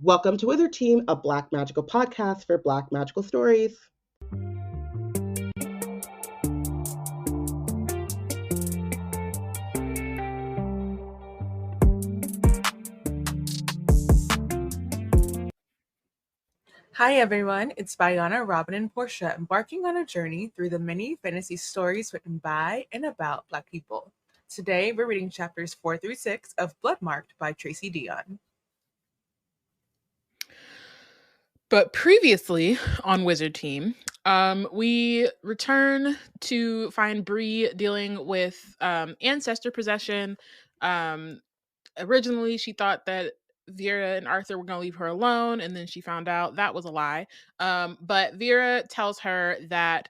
Welcome to Wizard Team, a Black Magical podcast for Black Magical stories. Hi everyone, it's Bayana, Robyn, and Porshèa embarking on a journey through the many fantasy stories written by and about Black people. Today we're reading chapters 4 through 6 of Bloodmarked by Tracy Deonn. But previously on Wizard Team, we return to find Bree dealing with ancestor possession. Originally, she thought that Vera and Arthur were going to leave her alone, and then she found out that was a lie. But Vera tells her that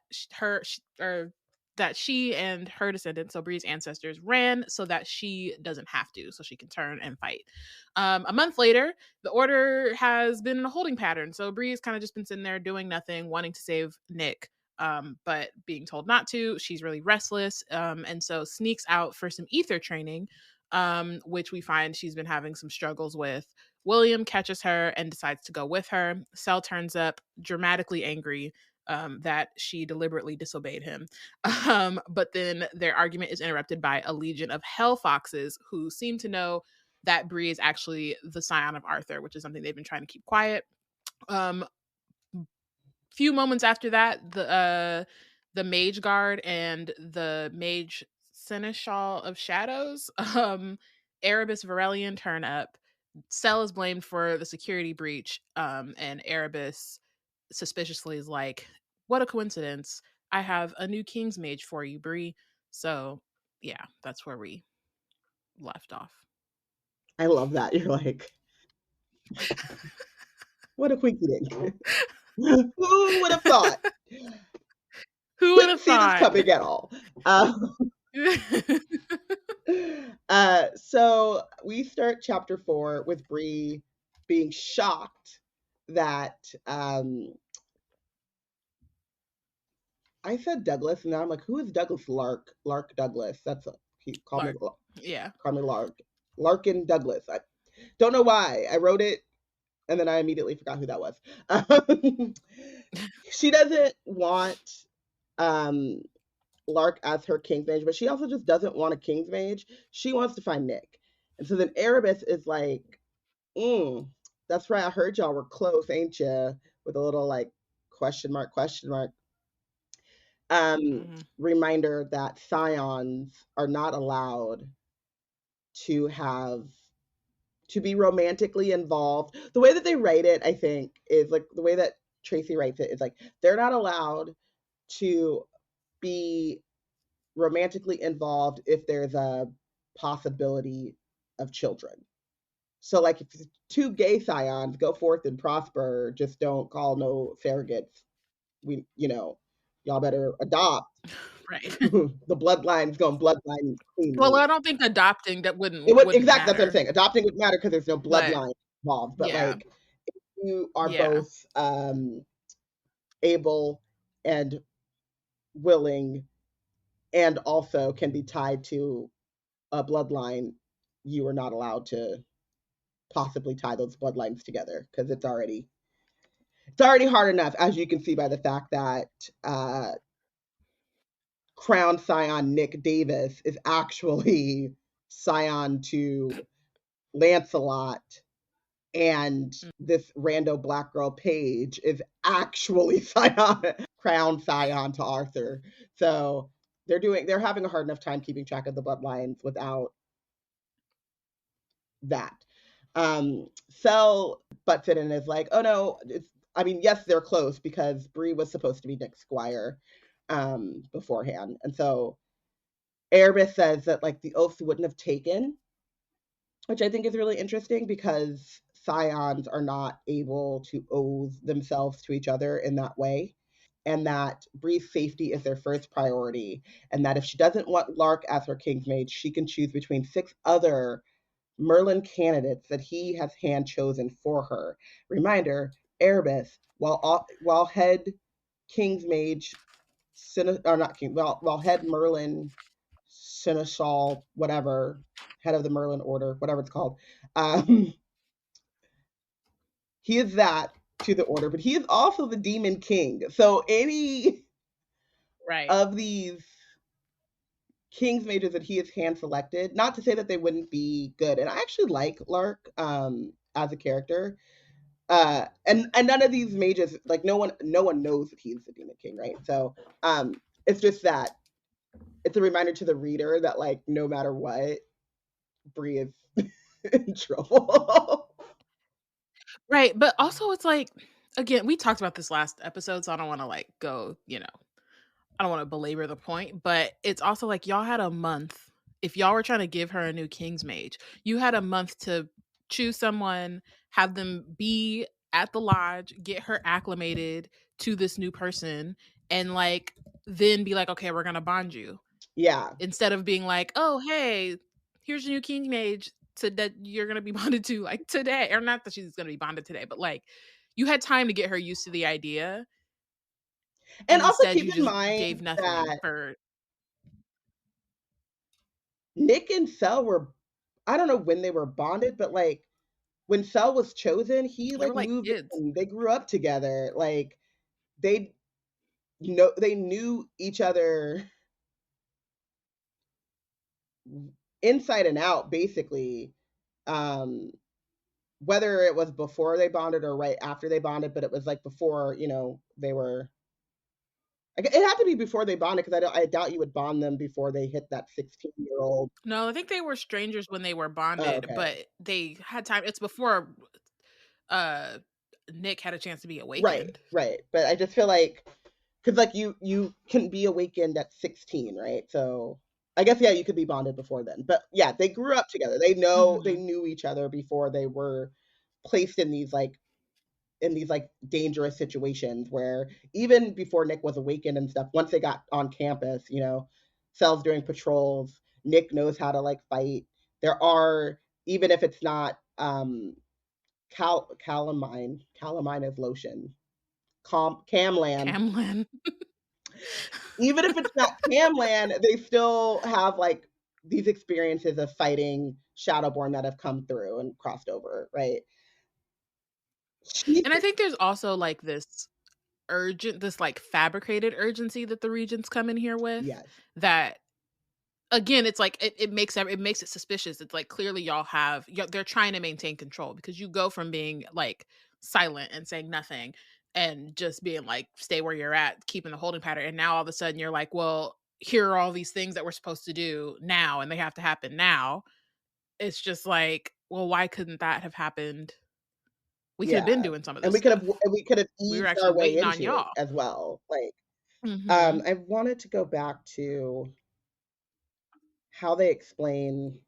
that she and her descendants, so Bree's ancestors, ran so that she doesn't have to, so she can turn and fight. A month later, the order has been in a holding pattern. So Bree's kind of just been sitting there doing nothing, wanting to save Nick, but being told not to. She's really restless, and so sneaks out for some ether training, which we find she's been having some struggles with. William catches her and decides to go with her. Sel turns up dramatically angry that she deliberately disobeyed him. But then their argument is interrupted by a legion of hell foxes who seem to know that Bree is actually the scion of Arthur, which is something they've been trying to keep quiet. Few moments after that, the Mage Guard and the Mage Seneschal of Shadows, Erebus Varelian, turn up. Sel is blamed for the security breach, and Erebus suspiciously is like, what a coincidence. I have a new King's Mage for you, Bree. So, yeah, that's where we left off. I love that. You're like, what a quinky dink. Who would have thought? Who would have thought? This coming at all. So we start chapter 4 with Bree being shocked that I said Douglas, and now I'm like, who is Douglas Lark? Lark Douglas. That's call me Lark. Larkin Douglas. I don't know why. I wrote it and then I immediately forgot who that was. She doesn't want Lark as her King's Mage, but she also just doesn't want a King's Mage. She wants to find Nick. And so then Erebus is like, that's right, I heard y'all were close, ain't ya? With a little like question mark. Reminder that scions are not allowed to be romantically involved. The way that they write it, I think, is like the way that Tracy writes it is like they're not allowed to be romantically involved if there's a possibility of children. So like if two gay scions go forth and prosper, just don't call no surrogates. Y'all better adopt. Right. The bloodline's going bloodline clean. Well, I don't think adopting that wouldn't. Exactly, matter. That's what I'm saying. Adopting would matter because there's no bloodline involved. But like, if you are both able and willing, and also can be tied to a bloodline, you are not allowed to possibly tie those bloodlines together because it's already hard enough, as you can see by the fact that Crown Scion Nick Davis is actually scion to Lancelot, and this rando black girl Paige is actually crown scion to Arthur. So they're having a hard enough time keeping track of the bloodlines without that. Sel butts in and is like, oh no, yes, they're close because Bree was supposed to be Nick's squire beforehand. And so Erebus says that like the oaths wouldn't have taken, which I think is really interesting because scions are not able to oath themselves to each other in that way, and that Bree's safety is their first priority, and that if she doesn't want Lark as her King's Mage, she can choose between 6 other Merlin candidates that he has hand chosen for her. Reminder, Erebus, while head King's Mage, while head Merlin Seneschal, whatever, head of the Merlin Order, whatever it's called, he is that to the order, but he is also the demon king. So any Right. of these king's mages that he has hand selected, not to say that they wouldn't be good, and I actually like Lark as a character. And none of these mages, like no one knows that he's the demon king, right? So it's just that it's a reminder to the reader that like no matter what, Bree is in trouble. Right. But also it's like, again, we talked about this last episode, so I don't want to like go, I don't want to belabor the point, but it's also like y'all had a month. If y'all were trying to give her a new King's Mage, you had a month to choose someone, have them be at the lodge, get her acclimated to this new person, and like then be like, okay, we're gonna bond you. Yeah. Instead of being like, oh hey, here's your new King Mage that you're gonna be bonded to like today. Or not that she's gonna be bonded today, but like you had time to get her used to the idea, And and also instead keep you in just mind gave nothing that for. Nick and Cell were, I don't know when they were bonded, but like when Cell was chosen, he They like were like moved kids. in. They grew up together. Like they they knew each other inside and out, basically. Um, whether it was before they bonded or right after they bonded, but it was like before, they were. It had to be before they bonded because I doubt you would bond them before they hit that 16-year-old. No, I think they were strangers when they were Oh, bonded, okay. but they had time. It's before uh Nick had a chance to be Right, awakened. right. But I just feel like because like you can be awakened at 16, right? So I guess yeah, you could be bonded before then. But yeah, they grew up together. They Hmm. knew each other before they were placed in these like dangerous situations where even before Nick was awakened and stuff, once they got on campus, Cell's doing patrols, Nick knows how to like fight. There are, even if it's not calamine is lotion. Camlan. Camlin. Even if it's not Camlan, they still have like these experiences of fighting Shadowborn that have come through and crossed over, right? She, And I think there's also like this like fabricated urgency that the regents come in here with, yes, that again, it's like it makes it suspicious. It's like clearly they're trying to maintain control, because you go from being like silent and saying nothing and just being like stay where you're at, keeping the holding pattern, and now all of a sudden you're like, well, here are all these things that we're supposed to do now and they have to happen now. It's just like, well, why couldn't that have happened? We could have been yeah, doing some of and this stuff. we could have We were eased actually our way waiting on into it y'all. as well. Like, Hmm. I wanted to go back to how they explain.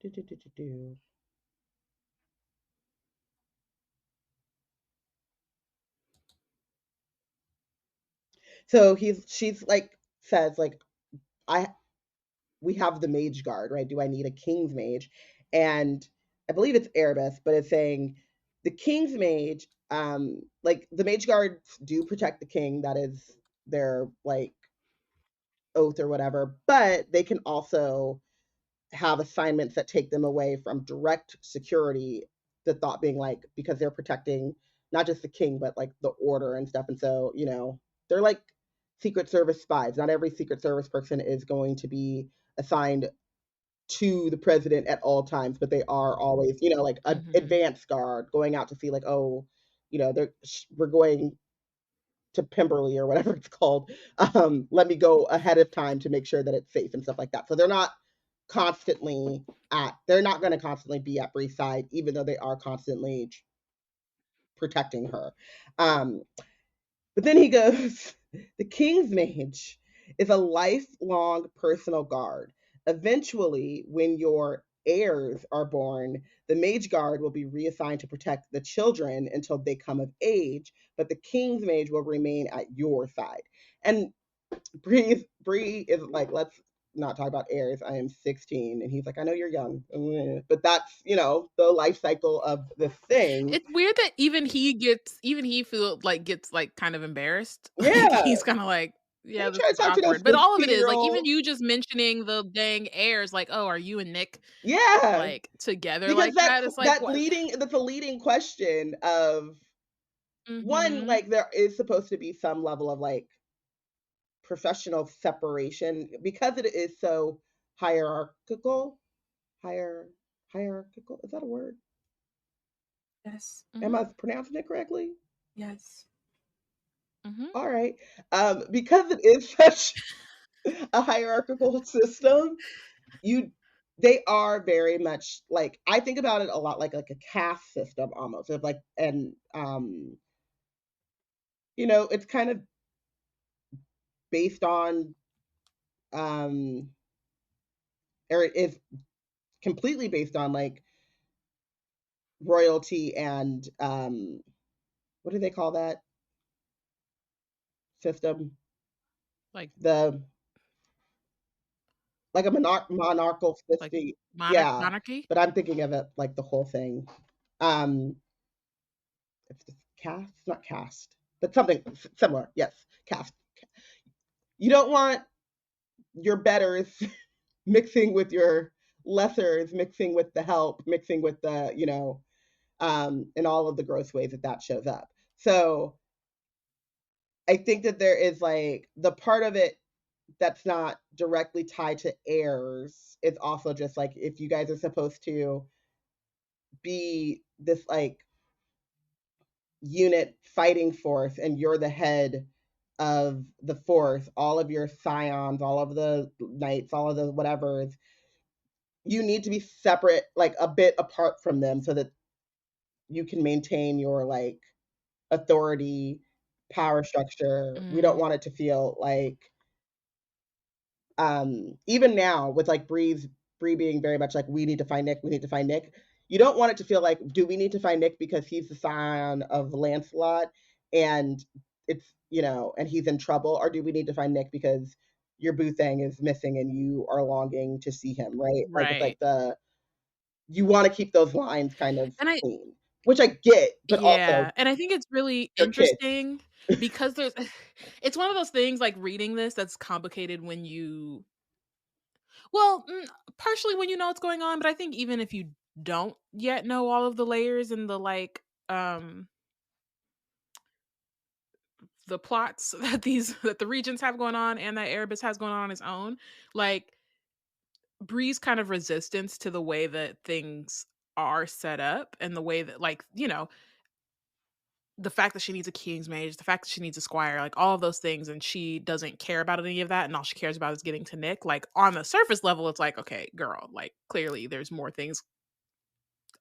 Do, do, do, do, do. So she's like says like I we have the mage guard, right? Do I need a king's mage? And I believe it's Erebus, but it's saying the king's mage, like the mage guards do protect the king. That is their like oath or whatever, but they can also have assignments that take them away from direct security. The thought being like because they're protecting not just the king, but like the order and stuff. And so, they're like Secret Service spies. Not every Secret Service person is going to be assigned to the president at all times, but they are always, like an Hmm. advance guard going out to see like, oh, we're going to Pemberley or whatever it's called. Let me go ahead of time to make sure that it's safe and stuff like that. So they're not going to constantly be at Bree's side, even though they are constantly protecting her. Um, but then he goes, the King's Mage is a lifelong personal guard. Eventually, when your heirs are born, the Mage Guard will be reassigned to protect the children until they come of age, but the King's Mage will remain at your side. And Bree is like, let's not talk about heirs. I am 16. And he's like, I know you're young. But that's, the life cycle of this thing. It's weird that even he gets like kind of embarrassed. Like Yeah. he's kind of like, Yeah, this try to is talk to no awkward. But all of it is, like, 16-year-old. even you just mentioning the dang heirs, like, "Oh, are you and Nick, Yeah, like, together because like that?" It's like, what? that's a leading question of one, Mhm. like, there is supposed to be some level of, like, professional separation because it is so hierarchical. Higher hierarchical, is that a word? Yes. Am Mhm. I pronouncing it correctly? Yes. Mhm. All right. Because it is such a hierarchical system, you they are very much like I think about it a lot like a caste system almost of like and it's kind of based on um or it is completely based on like royalty and what do they call that system? Like The like a monarchical like system. Yeah, monarchy? but I'm thinking of it like the whole thing. Um it's caste, it's not caste, but something similar. Yes, caste. You don't want your betters mixing with your lessers, mixing with the help, mixing with the, in all of the gross ways that that shows up. So I think that there is like the part of it that's not directly tied to heirs is also just like if you guys are supposed to be this like unit fighting force and you're the head of the force, all of your scions, all of the knights, all of the whatevers, you need to be separate, like a bit apart from them so that you can maintain your like authority, power structure. We don't Mm. want it to feel like even now with like Bree being very much like we need to find Nick, we need to find Nick. You don't want it to feel like do we need to find Nick because he's the scion of Lancelot and it's and he's in trouble, or do we need to find Nick because your boo thing is missing and you are longing to see him, right? Like it's Right. like the you want to keep those lines kind of And I clean, which I get, but Yeah, also and I think it's really your kids. interesting because there's it's one of those things, like, reading this that's complicated when you well, partially when you know what's going on, but I think even if you don't yet know all of the layers and the, like, the plots that the Regents have going on and that Erebus has going on his own, like, Bree's kind of resistance to the way that things are set up and the way that, like, the fact that she needs a King's Mage, the fact that she needs a Squire, like, all of those things, and she doesn't care about any of that, and all she cares about is getting to Nick, like, on the surface level, it's like, "Okay, girl, like, clearly there's more things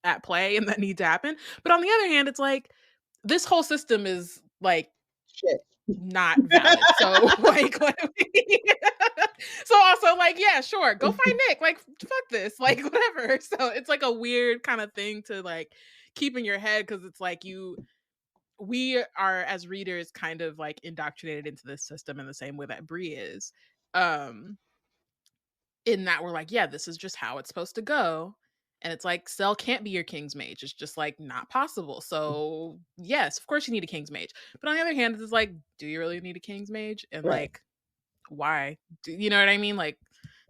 at play and that need to happen." But on the other hand, it's like, this whole system is, like, Shit. not valid. So, like, what do we So also, like, yeah, sure, go find Nick. Like, fuck this. Like, whatever. So it's like a weird kind of thing to like keep in your head because it's like we are as readers kind of like indoctrinated into this system in the same way that Bree is. Um, in that we're like, yeah, this is just how it's supposed to go. And it's like, Cell can't be your King's Mage. It's just like not possible. So, yes, of course you need a King's Mage. But on the other hand, it's like, do you really need a King's Mage? And Right. like, why? You know what I mean? Like,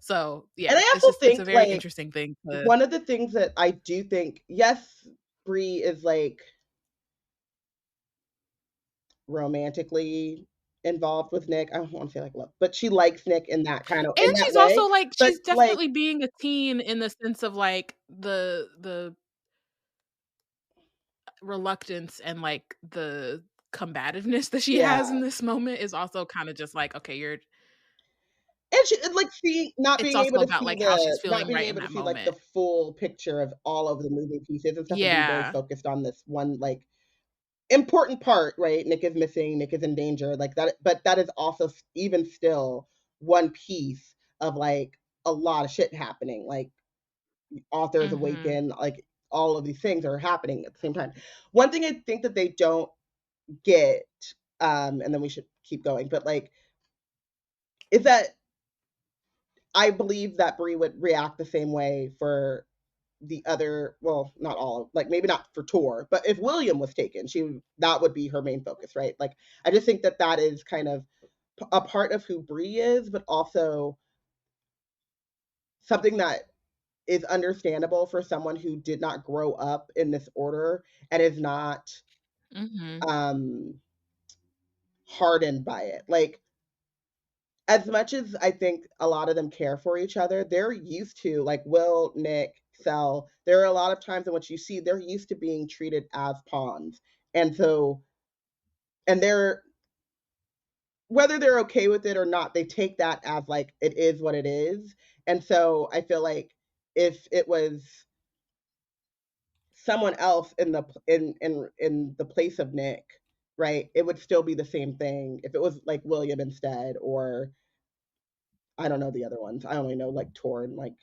so And yeah, I it's also just, it's a think very like interesting thing to, one of the things that I do think, yes, Bree is like romantically involved with Nick. I don't want to say like love, but she likes Nick in that kind of and in that she's way. also like, But she's like, definitely being a teen in the sense of like the reluctance and like the combativeness that she has in yeah. this moment is also kind of just like, okay, you're And she like see not it's being able also to about see like how she's the not feeling being right in able to that see like the moment. full picture of all of the moving pieces and stuff and be very Yeah. focused on this one like important part, right? Nick is missing, Nick is in danger, like that. But that is also even still one piece of like a lot of shit happening. Like authors Mhm. awaken, like all of these things are happening at the same time. One thing I think that they don't get, and then we should keep going, but like, is that I believe that Bree would react the same way for the other, well, not all, like maybe not for Tor, but if William was taken, that would be her main focus, right? Like, I just think that that is kind of a part of who Bree is, but also something that is understandable for someone who did not grow up in this order and is not um hardened by it. Like, as much as I think a lot of them care for each other, they're used to, like Will, Nick, Sel, there are a lot of times in which you see they're used to being treated as pawns. And so, and they're, whether they're okay with it or not, they take that as like it is what it is. And so I feel like if it was someone else in the place of Nick, right, it would still be the same thing. If it was like William instead, or I don't know the other ones. I only know like Tor and like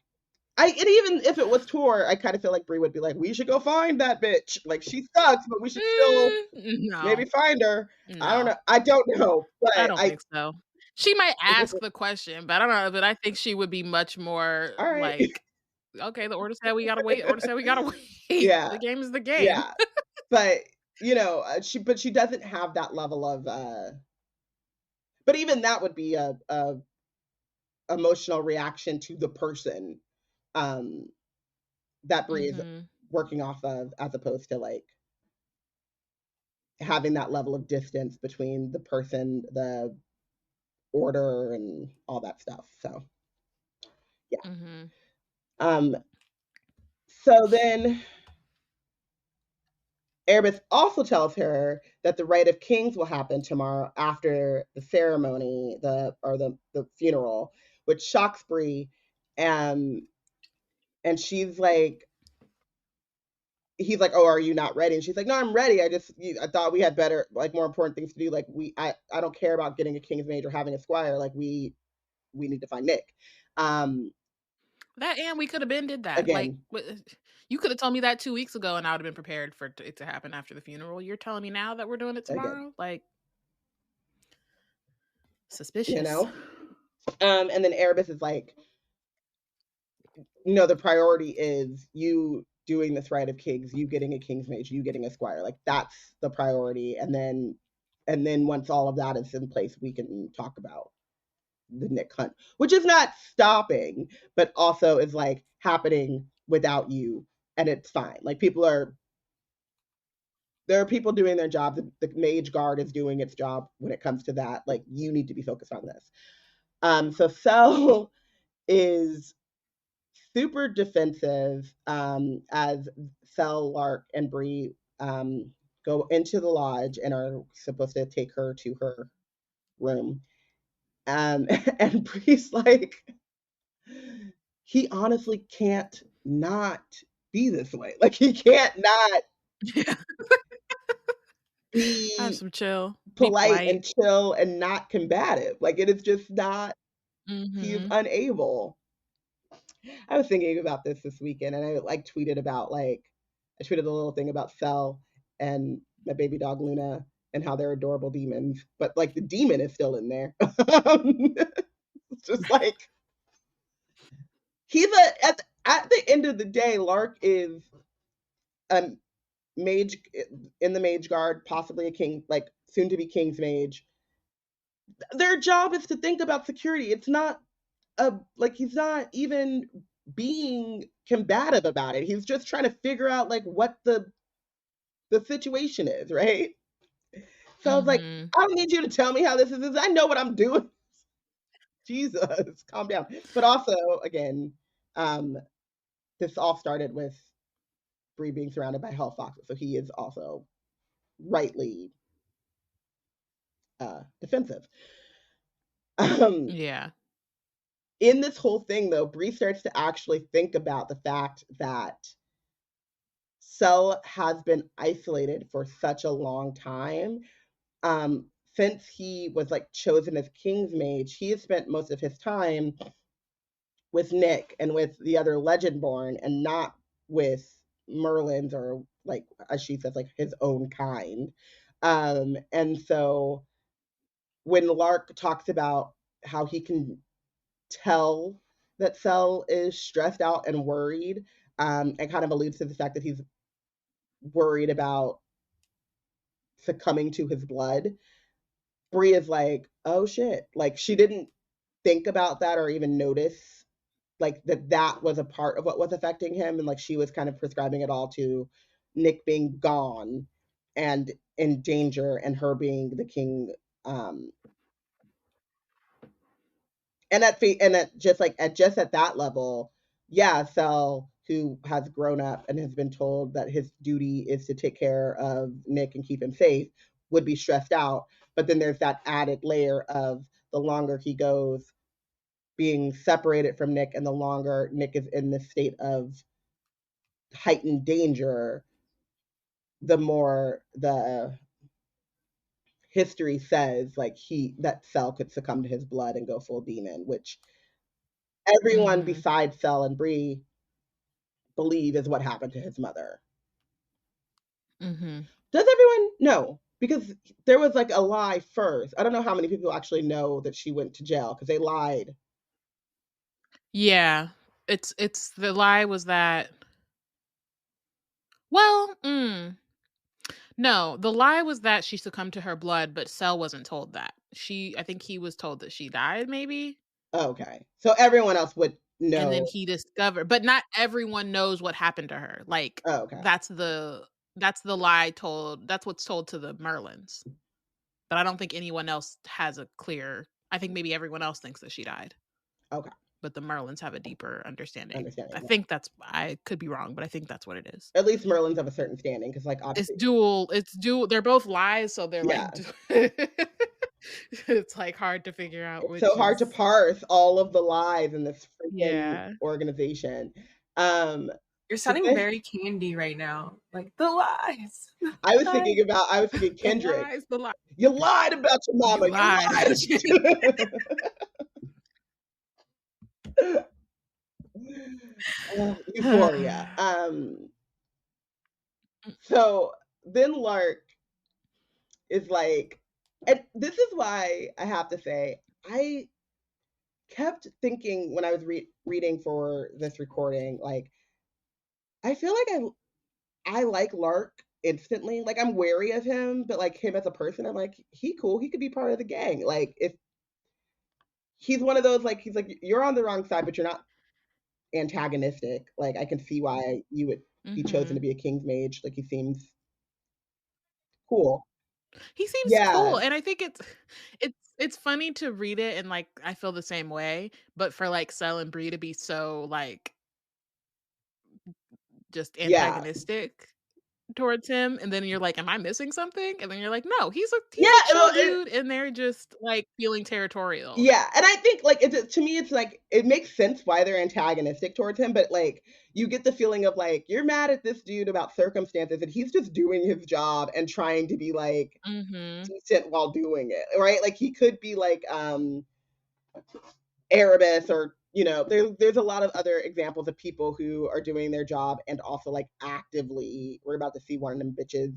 and even if it was Tor, I kind of feel like Bree would be like, we should go find that bitch. Like, she sucks, but we should still maybe No. find her. I don't No. know. I don't know, I but don't think so. She might ask the question, but I don't know, but I think she would be much more all right. like, "Okay, the order said we gotta wait. Order said we gotta wait. Yeah. The game is the game." Yeah. But, you know, she doesn't have that level of but even that would be a emotional reaction to the person um that Bree is working off of, as opposed to like having that level of distance between the person, the order, and all that stuff. So yeah. So then Erebus also tells her that the rite of kings will happen tomorrow after the ceremony, the funeral, which shocks Bree. And she's like, he's like, "Oh, are you not ready?" And she's like, "No, I'm ready. I thought we had better, like, more important things to do. Like, I don't care about getting a king's mage or having a squire. Like, we need to find Nick." That, and we could have been did that. Again, Like, you could have told me that 2 weeks ago, and I would have been prepared for it to happen after the funeral. You're telling me now that we're doing it tomorrow? again, Like, suspicious. you know. And then Erebus is like, "No, the priority is you doing this rite of kings, you getting a king's mage, you getting a squire. Like, that's the priority. And then once all of that is in place, we can talk about the Nick hunt, which is not stopping, but also is like happening without you, and it's fine. Like, there are people doing their job. The mage guard is doing its job when it comes to that. Like, you need to be focused on this." So Sel is super defensive as Sel, Lark, and Bree go into the lodge and are supposed to take her to her room. And Bree's like, he honestly can't not be this way. Like, he can't not Have be some chill, polite and chill and not combative. Like, it is just not, he's Mm-hmm. unable. I was thinking about this weekend, and I like tweeted about, like, I tweeted a little thing about Sel and my baby dog Luna and how they're adorable demons, but like the demon is still in there. It's just like, he's at the end of the day, Lark is a mage in the mage guard, possibly a king, like soon to be king's mage. Their job is to think about security. It's not like, he's not even being combative about it. He's just trying to figure out like what the situation is, right? So I was like, I don't need you to tell me how this is. I know what I'm doing. Jesus, calm down. But also, again, this all started with Bree being surrounded by hell foxes, so he is also rightly defensive. Yeah. In this whole thing, though, Bree starts to actually think about the fact that Sel has been isolated for such a long time. Since he was like chosen as King's Mage, he has spent most of his time with Nick and with the other Legendborn, and not with Merlins, or like, as she says, like his own kind. And so when Lark talks about how he can tell that Sel is stressed out and worried, and kind of alludes to the fact that he's worried about succumbing to his blood, Bree is like, oh shit. Like she didn't think about that or even notice like that was a part of what was affecting him, and like she was kind of prescribing it all to Nick being gone and in danger and her being the king. um and at just like at that level, yeah, Sel, who has grown up and has been told that his duty is to take care of Nick and keep him safe, would be stressed out. But then there's that added layer of the longer he goes being separated from Nick and the longer Nick is in this state of heightened danger, the more the history says like that Sel could succumb to his blood and go full demon, which everyone Mm-hmm. besides Sel and Bree believe is what happened to his mother. Mm-hmm. Does everyone know? Because there was like a lie first. I don't know how many people actually know that she went to jail because they lied. Yeah. It's the lie was that, well, no, the lie was that she succumbed to her blood, but Sel wasn't told that. I think he was told that she died, maybe. Okay. So everyone else would And then know. he discovered, but not everyone knows what happened to her. Like Oh, okay. that's the lie told. That's what's told to the Merlins. But I don't think anyone else has a clear. I think maybe everyone else thinks that she died. Okay. But the Merlins have a deeper understanding. Understanding. I think I could be wrong, but I think that's what it is. At least Merlins have a certain standing because, like, It's obviously, dual. It's dual. They're both lies, so they're yeah, it's like hard to figure out it's so which hard to is. parse all of the lies in this freaking Yeah. organization. Um, You're so sounding very candy right now. Like the lies. The I was lies. thinking The Kendrick. lies, the lies. You lied about your You mama. lied. You lied. Euphoria. So then Lark is like, and this is why I have to say, I kept thinking when I was reading for this recording, like, I feel like I like Lark instantly. Like, I'm wary of him, but like him as a person, I'm like, he cool. He could be part of the gang. Like, if he's one of those, like, he's like, you're on the wrong side, but you're not antagonistic. Like, I can see why you would be chosen to Mhm. be a king's mage. Like, he seems cool. He seems cool, Yeah, and I think it's funny to read it, and, like, I feel the same way, but for, like, Sel and Bree to be so, like, just yeah, antagonistic towards him, and then you're like, "Am I missing something?" And then you're like, "No, he's yeah. a chill dude," and they're just, like, feeling territorial. Yeah, and I think like to me, it's like it makes sense why they're antagonistic towards him, but like you get the feeling of like you're mad at this dude about circumstances, and he's just doing his job and trying to be like Mhm. decent while doing it, right? Like he could be like Erebus, or there's a lot of other examples of people who are doing their job and also like actively. We're about to see one of them bitches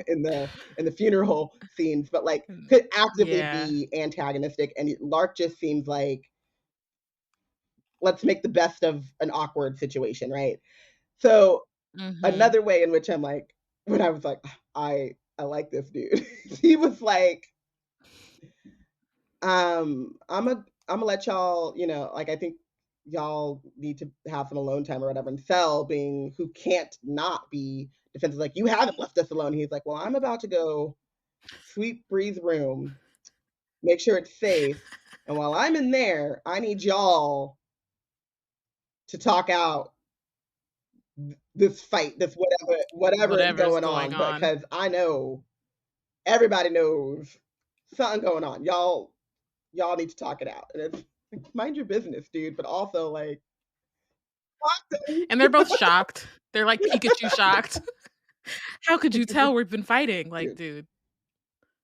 in the funeral scenes, but like Mm, could actively yeah. be antagonistic. And Lark just seems like, let's make the best of an awkward situation, right? So Mhm. another way in which I'm like, when I was like, I like this dude, he was like, I'm gonna let y'all, like I think y'all need to have some alone time or whatever. And Cell, being who can't not be defensive, like, you haven't left us alone. He's like, well, I'm about to go sweep Bree's room, make sure it's safe. And while I'm in there, I need y'all to talk out this fight, this whatever is Whatever's going going on, on. because I know everybody knows something going on. Y'all need to talk it out. And it's like, mind your business, dude, but also like, fuck And they're both shocked. They're, like, Pikachu shocked. "How could you tell we've been fighting?" Like, dude, dude,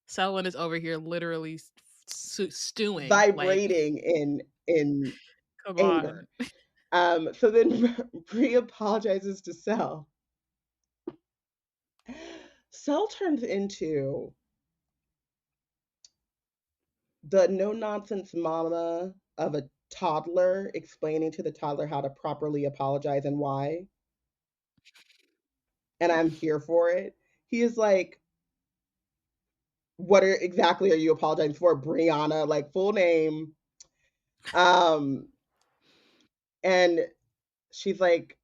Selwyn is over here literally stewing, like, vibrating in come anger. on. So then Bree apologizes to Cell. Cell turns into the no nonsense mama of a toddler explaining to the toddler how to properly apologize and why. And I'm here for it. He is like, what exactly are you apologizing for? Brianna, like full name. And she's like,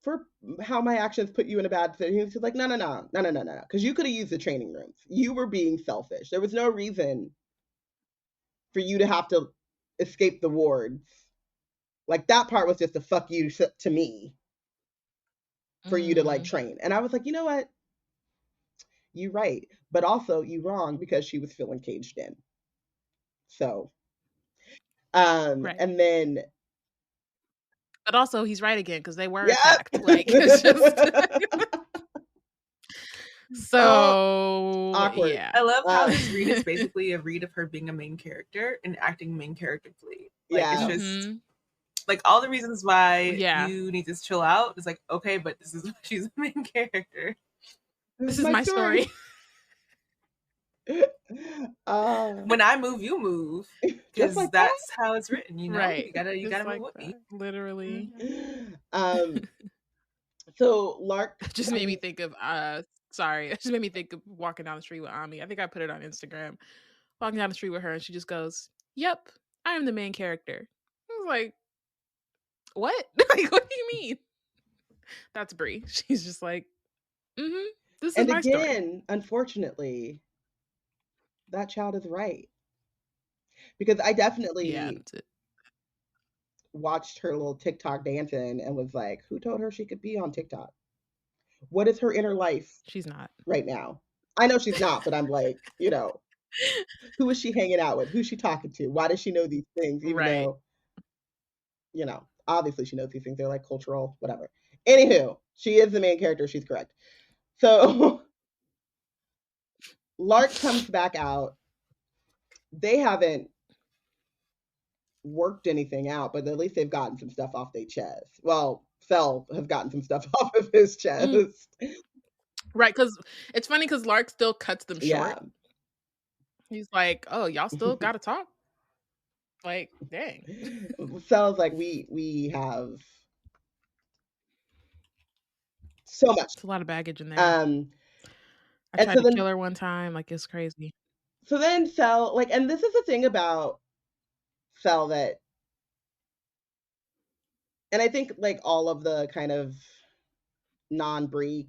for how my actions put you in a bad situation. He's like, no. Because you could have used the training rooms. You were being selfish. There was no reason for you to have to escape the wards. Like that part was just a fuck you to me for you to like train. And I was like, you know what? You right. But also you wrong because she was feeling caged in. So, Right. and then. But also he's right again because they were Yeah. attacked. Like it's just so awkward. yeah. I love how this read is basically a read of her being a main character and acting main characterfully. Like Yeah. it's just like all the reasons why you need to chill out. It's like, okay, but this is she's a main character. This is my story. When I move, you move. Because like that's how it's written, you know? Right. You gotta like move with me. Literally. So Lark just made me think of sorry. It just made me think of walking down the street with Ami. I think I put it on Instagram. Walking down the street with her and she just goes, "Yep, I am the main character." I was like, "What? Like, what do you mean?" That's Bree. She's just like, this is my story. Unfortunately, that child is right. Because I definitely watched her little TikTok dancing and was like, who told her she could be on TikTok? What is her inner life? She's not. Right now. I know she's not, but I'm like, you know, who is she hanging out with? Who's she talking to? Why does she know these things? Even though, you know, obviously she knows these things. They're like cultural, whatever. Anywho, she is the main character. She's correct. So Lark comes back out. They haven't worked anything out, but at least they've gotten some stuff off their chest. Well, Fel has gotten some stuff off of his chest. Right, because it's funny because Lark still cuts them short. He's like, oh, y'all still gotta talk? Like, dang. Fel's like, we have so much. It's a lot of baggage in there. I tried to kill her one time. Like, it's crazy. So then Fel, like, and this is the thing about Fel that, and I think like all of the kind of non-Bree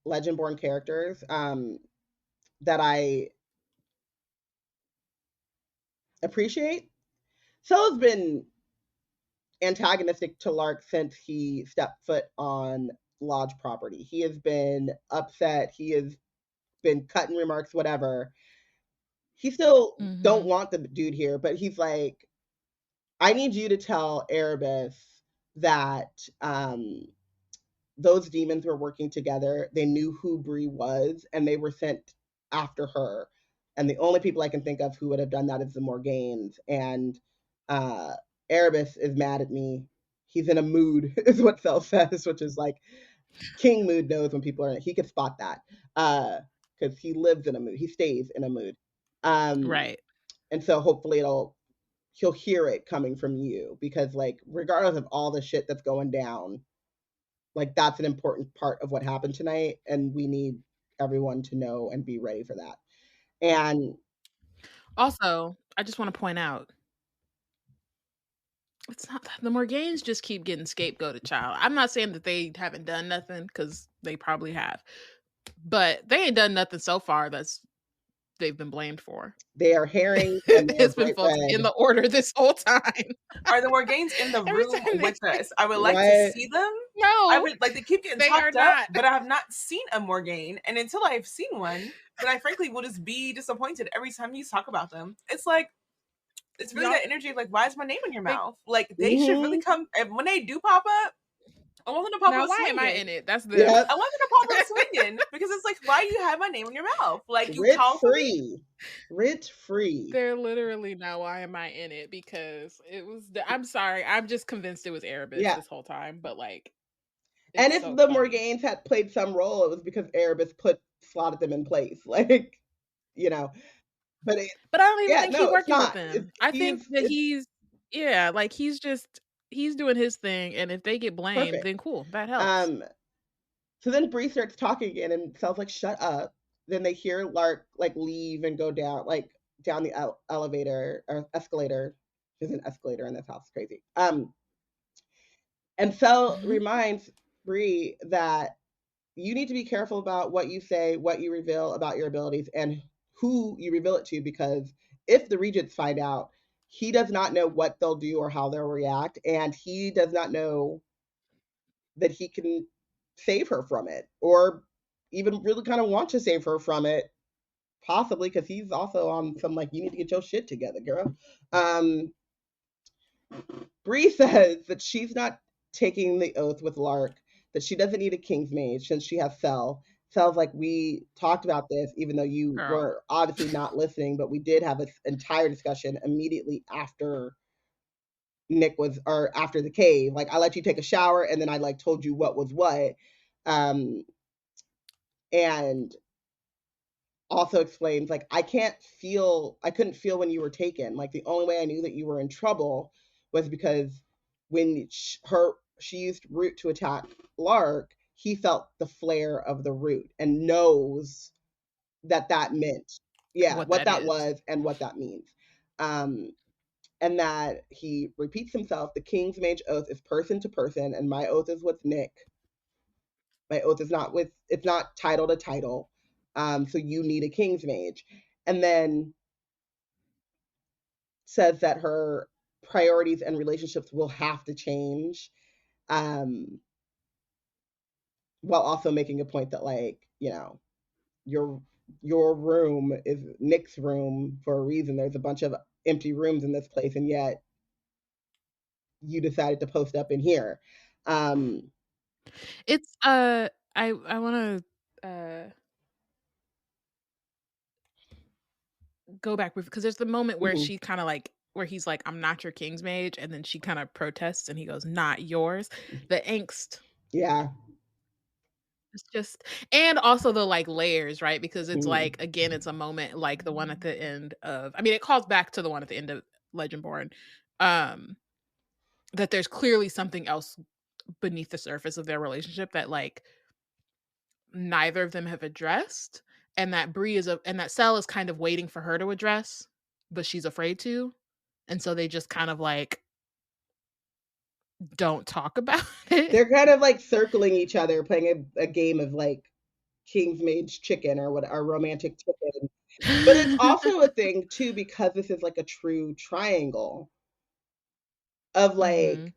Legendborn characters that I appreciate. Fel has been antagonistic to Lark since he stepped foot on Lodge property. He has been upset. He has been cutting remarks, whatever. He still don't want the dude here, but he's like, I need you to tell Erebus that those demons were working together. They knew who Bree was, and they were sent after her. And the only people I can think of who would have done that is the Morganes. And Erebus is mad at me. He's in a mood, is what Fel says, which is like, King Mood knows when people are, he could spot that. Because he lives in a mood. He stays in a mood. Right. And so hopefully he'll hear it coming from you, because like, regardless of all the shit that's going down, like that's an important part of what happened tonight. And we need everyone to know and be ready for that. And also, I just want to point out, it's not the Morganes just keep getting scapegoated, child. I'm not saying that they haven't done nothing, because they probably have, but they ain't done nothing so far they've been blamed for. They are herring. It's been folks in the order this whole time. Are the Morganes in the room with us? I would like to see them. No, I would like. They keep getting talked up, but I have not seen a Morgane, and until I've seen one, then I frankly will just be disappointed every time you talk about them. It's like, it's really that energy of like, why is my name in your mouth? Like they should really come, and when they do pop up, I want them to pop up swinging. Am I in it? That's the. I want them to pop up swinging, because it's like, why do you have my name in your mouth? Like, you call for me. Rich free. They're literally now, why am I in it? Because it was. I'm sorry. I'm just convinced it was Erebus this whole time, but like. And if the Morganes had played some role, it was because Erebus slotted them in place, like, you know. But I don't even think he's working with them. I think that he's doing his thing, and if they get blamed, then cool, that helps. So then Bree starts talking again, and Fel's like, "Shut up." then they hear Lark like leave and go down down the elevator or escalator. There's an escalator in this house. Crazy. And Sel reminds Bree that you need to be careful about what you say, what you reveal about your abilities, and who you reveal it to, because if the Regents find out, he does not know what they'll do or how they'll react, and he does not know that he can save her from it, or even really kind of want to save her from it, possibly because he's also on some like, you need to get your shit together, girl. Bree says that she's not taking the oath with Lark, that she doesn't need a King's Mage since she has Sel. Sel's like, we talked about this, even though you were obviously not listening, but we did have an entire discussion immediately after Nick was, or after the cave. Like, I let you take a shower, and then I like told you what was what. And also explains like, I couldn't feel when you were taken. Like, the only way I knew that you were in trouble was because when she used Root to attack Lark, he felt the flare of the Root and knows that meant what that was and what that means. And that he repeats himself, the King's Mage oath is person to person, and my oath is with Nick. My oath is not it's not title to title. So you need a King's Mage. And then says that her priorities and relationships will have to change, while also making a point that, like, you know, your room is Nick's room for a reason. There's a bunch of empty rooms in this place, and yet you decided to post up in here. It's I want to go back with, because there's the moment where she kind of like, where he's like, I'm not your King's Mage, and then she kind of protests and he goes, not yours. The angst. Yeah. It's just, and also the like layers, right? Because it's like, again, it's a moment like the one at the end of, I mean, it calls back to the one at the end of Legendborn, that there's clearly something else beneath the surface of their relationship that like neither of them have addressed, and that Bree and that Sel is kind of waiting for her to address, but she's afraid to, and so they just kind of like don't talk about it. They're kind of like circling each other, playing a game of like King's Mage chicken or what, or romantic chicken. But it's also a thing too, because this is like a true triangle of like,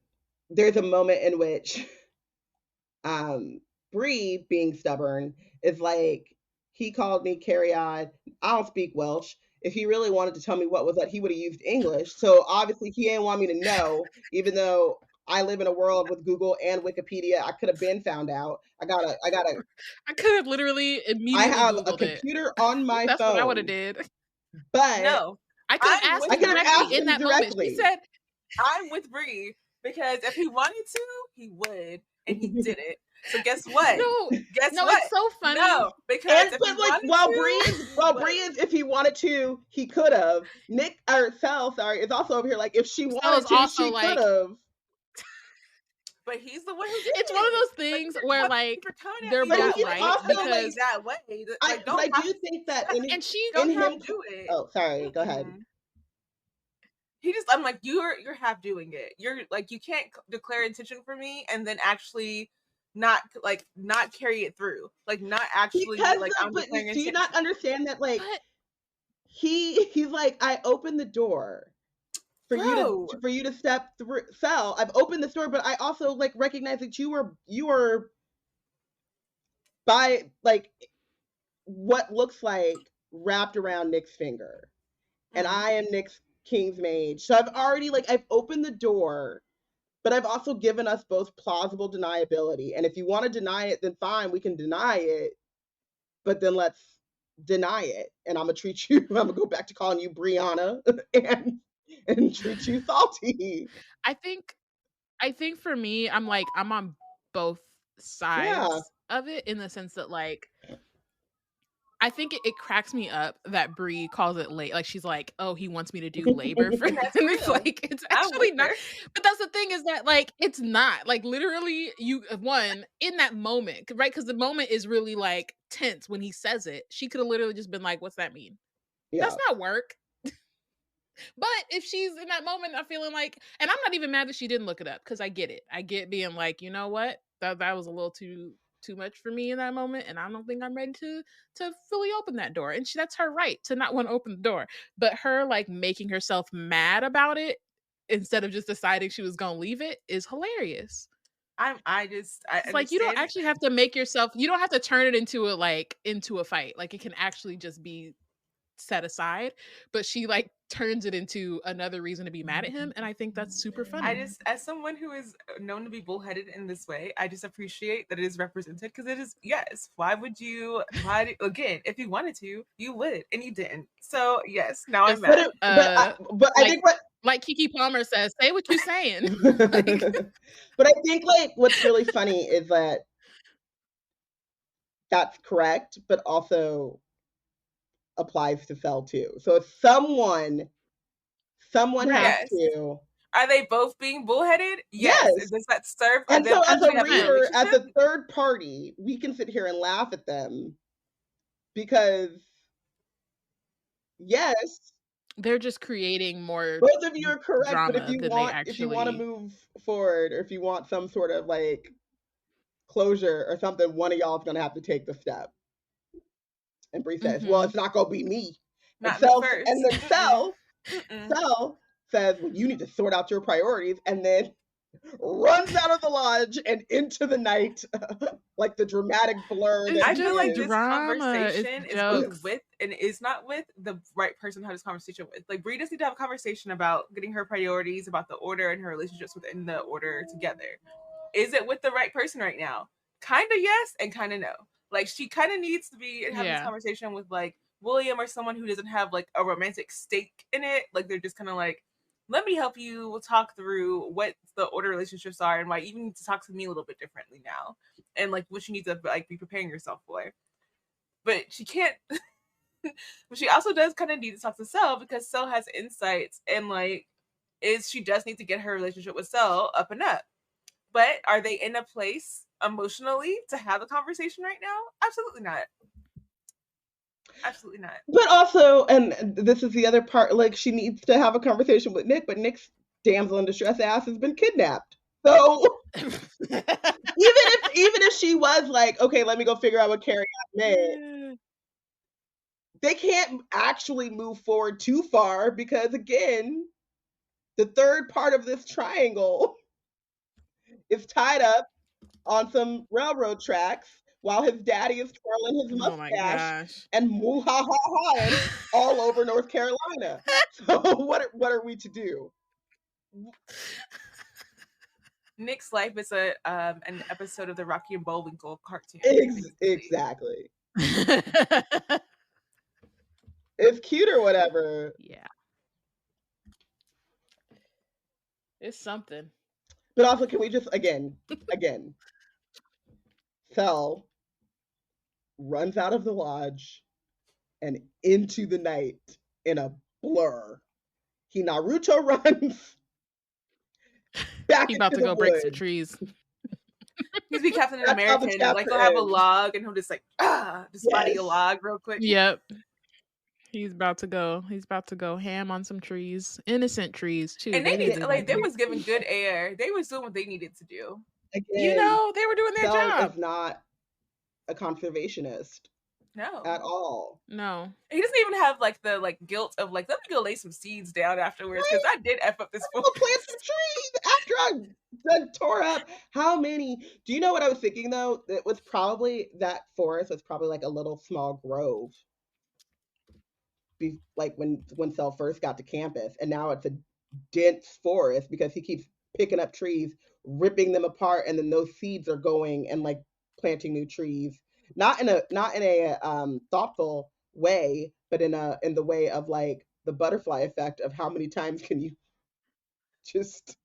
there's a moment in which Bree, being stubborn, is like, he called me carry on. I don't speak Welsh. If he really wanted to tell me what was that, he would have used English. So obviously he didn't want me to know, even though I live in a world with Google and Wikipedia. I could have been found out. I could have literally immediately I have Googled a computer on my That's phone. what I would have did. But no, I could have asked him directly in that moment. He said, I'm with Bree, because if he wanted to, he would, and he did it. So guess what? Guess what? It's so funny. No, because if but like, while Bree is, if he wanted to, he could have. Nick, or Sel, sorry, is also over here like, if she wanted to, she could have. But he's the one who did It's one of those things where like they're both right, because that way. I do think that, and she don't have to do it. Oh, sorry, go ahead. He just, I'm like, you're half doing it. You're like, you can't declare intention for me and then actually not carry it through, like not actually like, I'm declaring intention. Do you not understand that, like, he's like, I opened the door for you to step through. Sel, I've opened the door, but I also like recognize that you were by like what looks like wrapped around Nick's finger, and I am Nick's King's Mage. So I've opened the door, but I've also given us both plausible deniability. And if you want to deny it, then fine, we can deny it. But then let's deny it, and I'm gonna treat you. I'm gonna go back to calling you Brianna and treat you salty. I think for me, I'm on both sides of it, in the sense that like, I think it cracks me up that Bree calls it late. Like she's like, "Oh, he wants me to do labor for." And that's And it's real. like it's I'm actually with not. her. But that's the thing is that like it's not like literally you one in that moment, right? Because the moment is really like tense when he says it. She could have literally just been like, "What's that mean?" Yeah. That's not work. But if she's in that moment, I'm feeling like, and I'm not even mad that she didn't look it up because I get it. I get being like, you know what, that was a little too much for me in that moment, and I don't think I'm ready to fully open that door. And that's her right to not want to open the door. But her like making herself mad about it instead of just deciding she was gonna leave it is hilarious. I It's like you don't actually have to make yourself. You don't have to turn it into a fight. Like it can actually just be set aside, but she like turns it into another reason to be mad at him, and I think that's super funny. I just, as someone who is known to be bullheaded in this way, I just appreciate that it is represented because it is. Yes, why would you? Again, if you wanted to, you would, and you didn't. So yes, now I'm mad. But I think what, like Keke Palmer says, say what you're saying. But I think like what's really funny is that that's correct, but also applies to Fell too. So if someone has to. Are they both being bullheaded? Yes. Does that serve? And so as a reader, as a third party, we can sit here and laugh at them because yes, they're just creating more. Both of you are correct, but if you want to move forward, or if you want some sort of like closure or something, one of y'all is gonna have to take the step. And Bree says, "Well, it's not gonna be me." Not me first. And then Sel says, "Well, you need to sort out your priorities," and then runs out of the lodge and into the night, like the dramatic blur. I feel like this conversation is both with and is not with the right person to have this conversation with. Like Bree does need to have a conversation about getting her priorities, about the order and her relationships within the order together. Is it with the right person right now? Kind of yes, and kind of no. Like she kind of needs to be having this conversation with like William or someone who doesn't have like a romantic stake in it. Like they're just kind of like, let me help you talk through what the order relationships are and why you need to talk to me a little bit differently now, and like what you need to like be preparing yourself for. But she can't. But she also does kind of need to talk to Sel because Sel has insights and like she does need to get her relationship with Sel up and up. But are they in a place emotionally to have a conversation right now? Absolutely not. Absolutely not. But also, and this is the other part, like she needs to have a conversation with Nick, but Nick's damsel in distress ass has been kidnapped. So even if she was like, okay, let me go figure out what Carrie meant, they can't actually move forward too far because again, the third part of this triangle is tied up on some railroad tracks while his daddy is twirling his mustache and moo-ha-ha-ha-ing all over North Carolina. So what are we to do? Nick's life is an episode of the Rocky and Bullwinkle cartoon. Exactly. It's cute or whatever. Yeah. It's something. But also, can we just again, Fell runs out of the lodge and into the night in a blur. He Naruto runs back. He about to go break some trees. He's be Captain American, and like he'll have a log, and he'll just like just body a log real quick. Yep. He's about to go ham on some trees, innocent trees too. And they was giving good air. They was doing what they needed to do. Again, they were doing their job. Is not a conservationist. No. At all. No. He doesn't even have like the guilt of like, let me go lay some seeds down afterwards because I did F up this forest. Plant some trees after I tore up. How many? Do you know what I was thinking though? It was probably that forest was probably like a little small grove. Like when Sel first got to campus, and now it's a dense forest because he keeps picking up trees, ripping them apart, and then those seeds are going and like planting new trees. Not in a thoughtful way, but in the way of like the butterfly effect of how many times can you just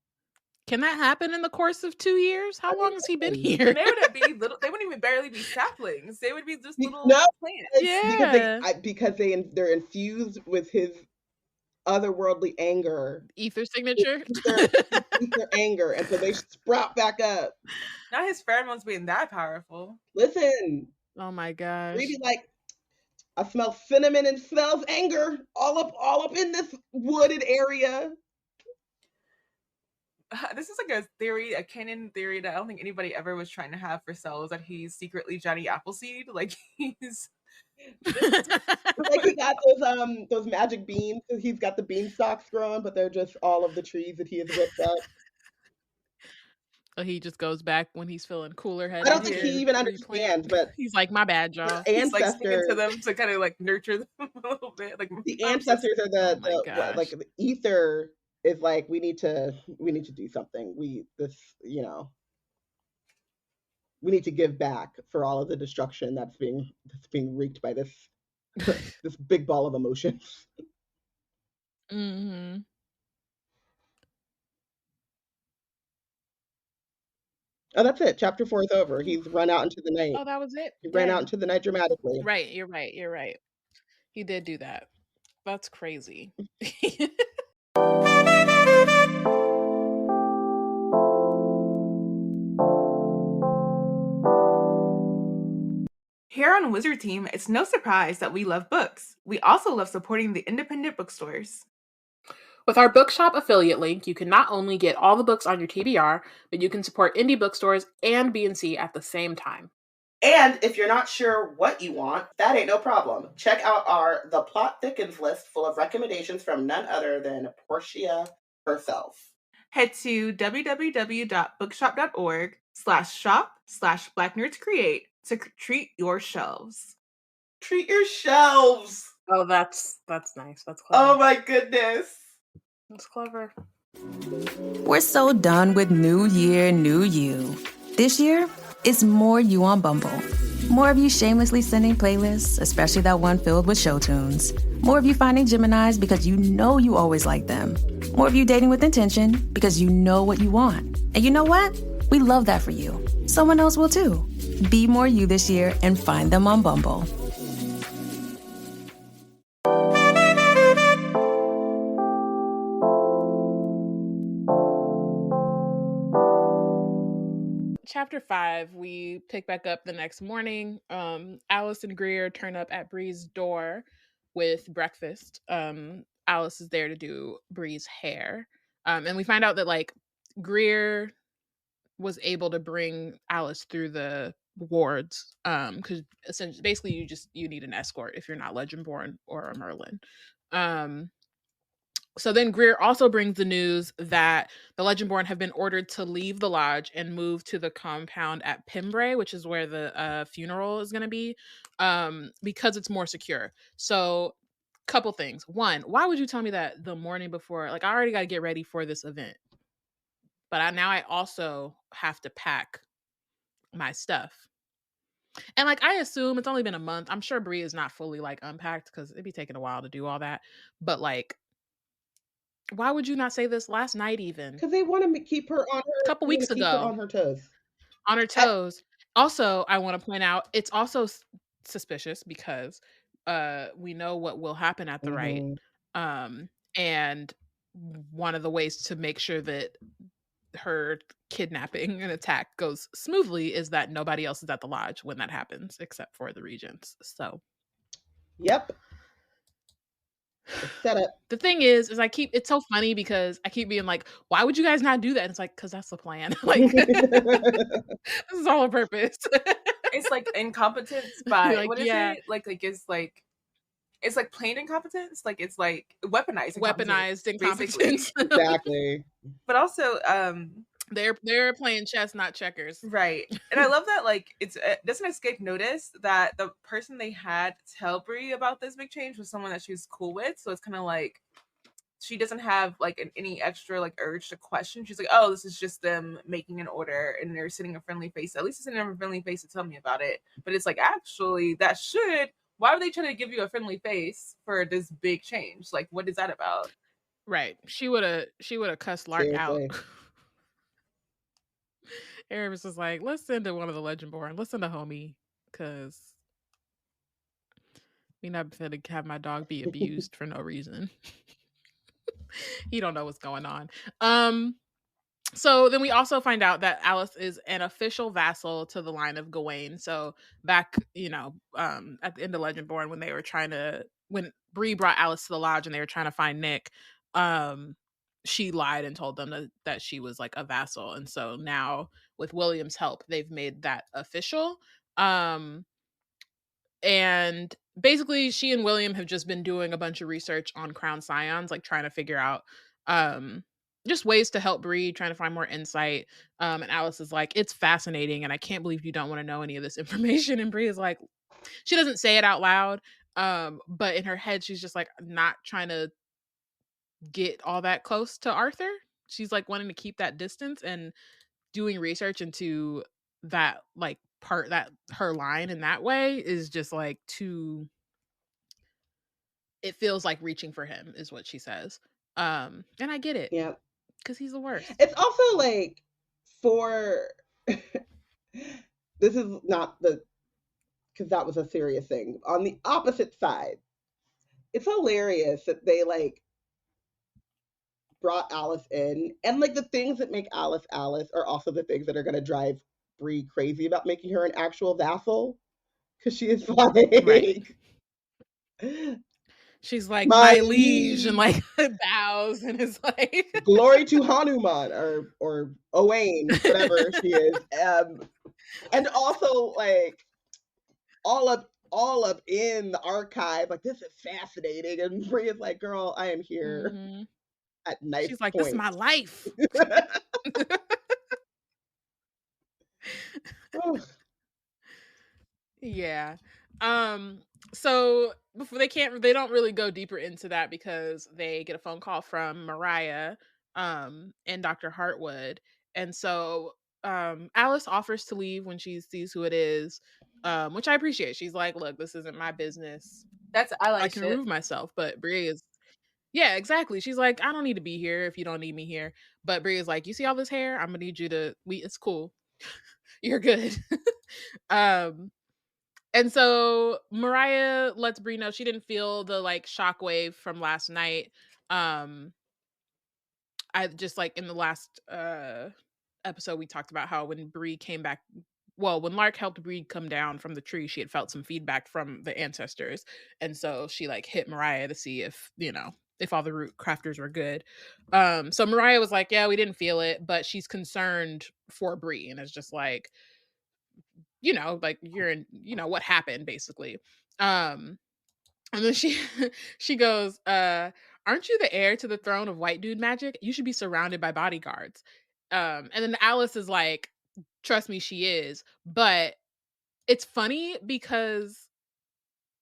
Can that happen in the course of 2 years? How long has he been here? And they wouldn't be little. They wouldn't even barely be saplings. They would be just little No, plants. Yeah. because they're infused with his otherworldly anger. Ether signature. Ether anger, and so they sprout back up. Not his pheromones being that powerful. Listen, Oh my gosh. Bree be like, I smell cinnamon and smells anger all up in this wooded area. This is like a theory, a canon theory that I don't think anybody ever was trying to have for cells, that he's secretly Johnny Appleseed. Like he's like he got those magic beans. He's got the beanstalks growing, but they're just all of the trees that he has whipped up. So he just goes back when he's feeling cooler headed. I don't think he even understands, but he's like, my bad, y'all. The he's like ancestors singing to them to kind of like nurture them a little bit. Like the ancestors are the ether is like, we need to do something. We need to give back for all of the destruction that's being wreaked by this this big ball of emotions. Mm-hmm. Oh, that's it. Chapter 4 is over. He's run out into the night. Oh, that was it? He ran out into the night dramatically. Right, you're right. He did do that. That's crazy. Here on Wizard Team, it's no surprise that we love books. We also love supporting the independent bookstores. With our bookshop affiliate link, you can not only get all the books on your TBR, but you can support indie bookstores and B&C at the same time. And if you're not sure what you want, that ain't no problem. Check out our The Plot Thickens list full of recommendations from none other than Porshèa herself. Head to www.bookshop.org/shop/BlackNerdsCreate to treat your shelves. Treat your shelves! Oh, that's nice. That's clever. Oh my goodness. That's clever. We're so done with New Year, New You. This year, it's more you on Bumble. More of you shamelessly sending playlists, especially that one filled with show tunes. More of you finding Geminis because you know you always like them. More of you dating with intention because you know what you want. And you know what? We love that for you. Someone else will too. Be more you this year and find them on Bumble. Chapter 5, we pick back up the next morning. Alice and Greer turn up at Bree's door with breakfast. Alice is there to do Bree's hair. And we find out that like Greer was able to bring Alice through the wards. Because essentially basically you need an escort if you're not Legendborn or a Merlin. So then Greer also brings the news that the Legendborn have been ordered to leave the lodge and move to the compound at Pembrey, which is where the funeral is going to be, because it's more secure. So couple things. One, why would you tell me that the morning before? Like, I already got to get ready for this event. But now I also have to pack my stuff. And like, I assume it's only been a month. I'm sure Bree is not fully like unpacked because it'd be taking a while to do all that. But like, why would you not say this last night even? Because they want to keep her on her... A couple weeks ago. Keep her on her toes. On her toes. Also, I want to point out, it's also suspicious because we know what will happen at the right. And one of the ways to make sure that her kidnapping and attack goes smoothly is that nobody else is at the lodge when that happens except for the regents. So yep. Set up. The thing is it's so funny because I keep being like, why would you guys not do that? And it's like, because that's the plan. Like, this is all on purpose. It's like incompetence by like, what is it? Like it's like plain incompetence. Like it's like weaponized incompetence. Exactly. But also, they're playing chess, not checkers. Right. And I love that, like, it doesn't escape notice that the person they had tell Bree about this big change was someone that she was cool with. So it's kind of like she doesn't have like any extra like urge to question. She's like, oh, this is just them making an order and they're sitting a friendly face. At least it's sitting a friendly face to tell me about it. But it's like, actually, why would they try to give you a friendly face for this big change? Like, what is that about? Right. She would have cussed Lark out. Erebus is like, let's send to one of the Legendborn. Let's send a homie, because we not finna have my dog be abused for no reason. He don't know what's going on. So then we also find out that Alice is an official vassal to the line of Gawain. So back, at the end of Legendborn, when Bree brought Alice to the lodge and they were trying to find Nick, she lied and told them that she was like a vassal. And so now with William's help, they've made that official. And basically she and William have just been doing a bunch of research on Crown Scions, like trying to figure out just ways to help Bree, trying to find more insight. And Alice is like, it's fascinating and I can't believe you don't want to know any of this information. And Bree is like, she doesn't say it out loud, but in her head she's just like not trying to get all that close to Arthur. She's like wanting to keep that distance, and doing research into that like part, that her line in that way is just like too, it feels like reaching for him is what she says. And I get it. Yeah. Because he's the worst. It's also like for this is not because that was a serious thing. On the opposite side, it's hilarious that they like brought Alice in, and like the things that make Alice Alice are also the things that are going to drive Bree crazy about making her an actual vassal, because she is like, right. She's like, my liege, and like bows and is like, glory to Hanuman or Owain, whatever she is. And also like all up in the archive, like, this is fascinating. And Bree is like, girl, I am here at night. She's like, this is my life. Yeah. So before they don't really go deeper into that because they get a phone call from Mariah and Dr. Hartwood. And so Alice offers to leave when she sees who it is, which I appreciate. She's like, look, this isn't my business. I can remove myself. But Bree is, yeah, exactly. She's like, I don't need to be here if you don't need me here. But Bree is like, you see all this hair? I'm gonna need you to it's cool. You're good. And so Mariah lets Bree know she didn't feel the like shockwave from last night. I just like in the last episode we talked about how when Bree came back, well, when Lark helped Bree come down from the tree, she had felt some feedback from the ancestors, and so she like hit Mariah to see if if all the root crafters were good. So Mariah was like, yeah, we didn't feel it, but she's concerned for Bree, and it's just like, like you're in, what happened basically. And then she goes, aren't you the heir to the throne of white dude magic? You should be surrounded by bodyguards. And then Alice is like, trust me, she is. But it's funny because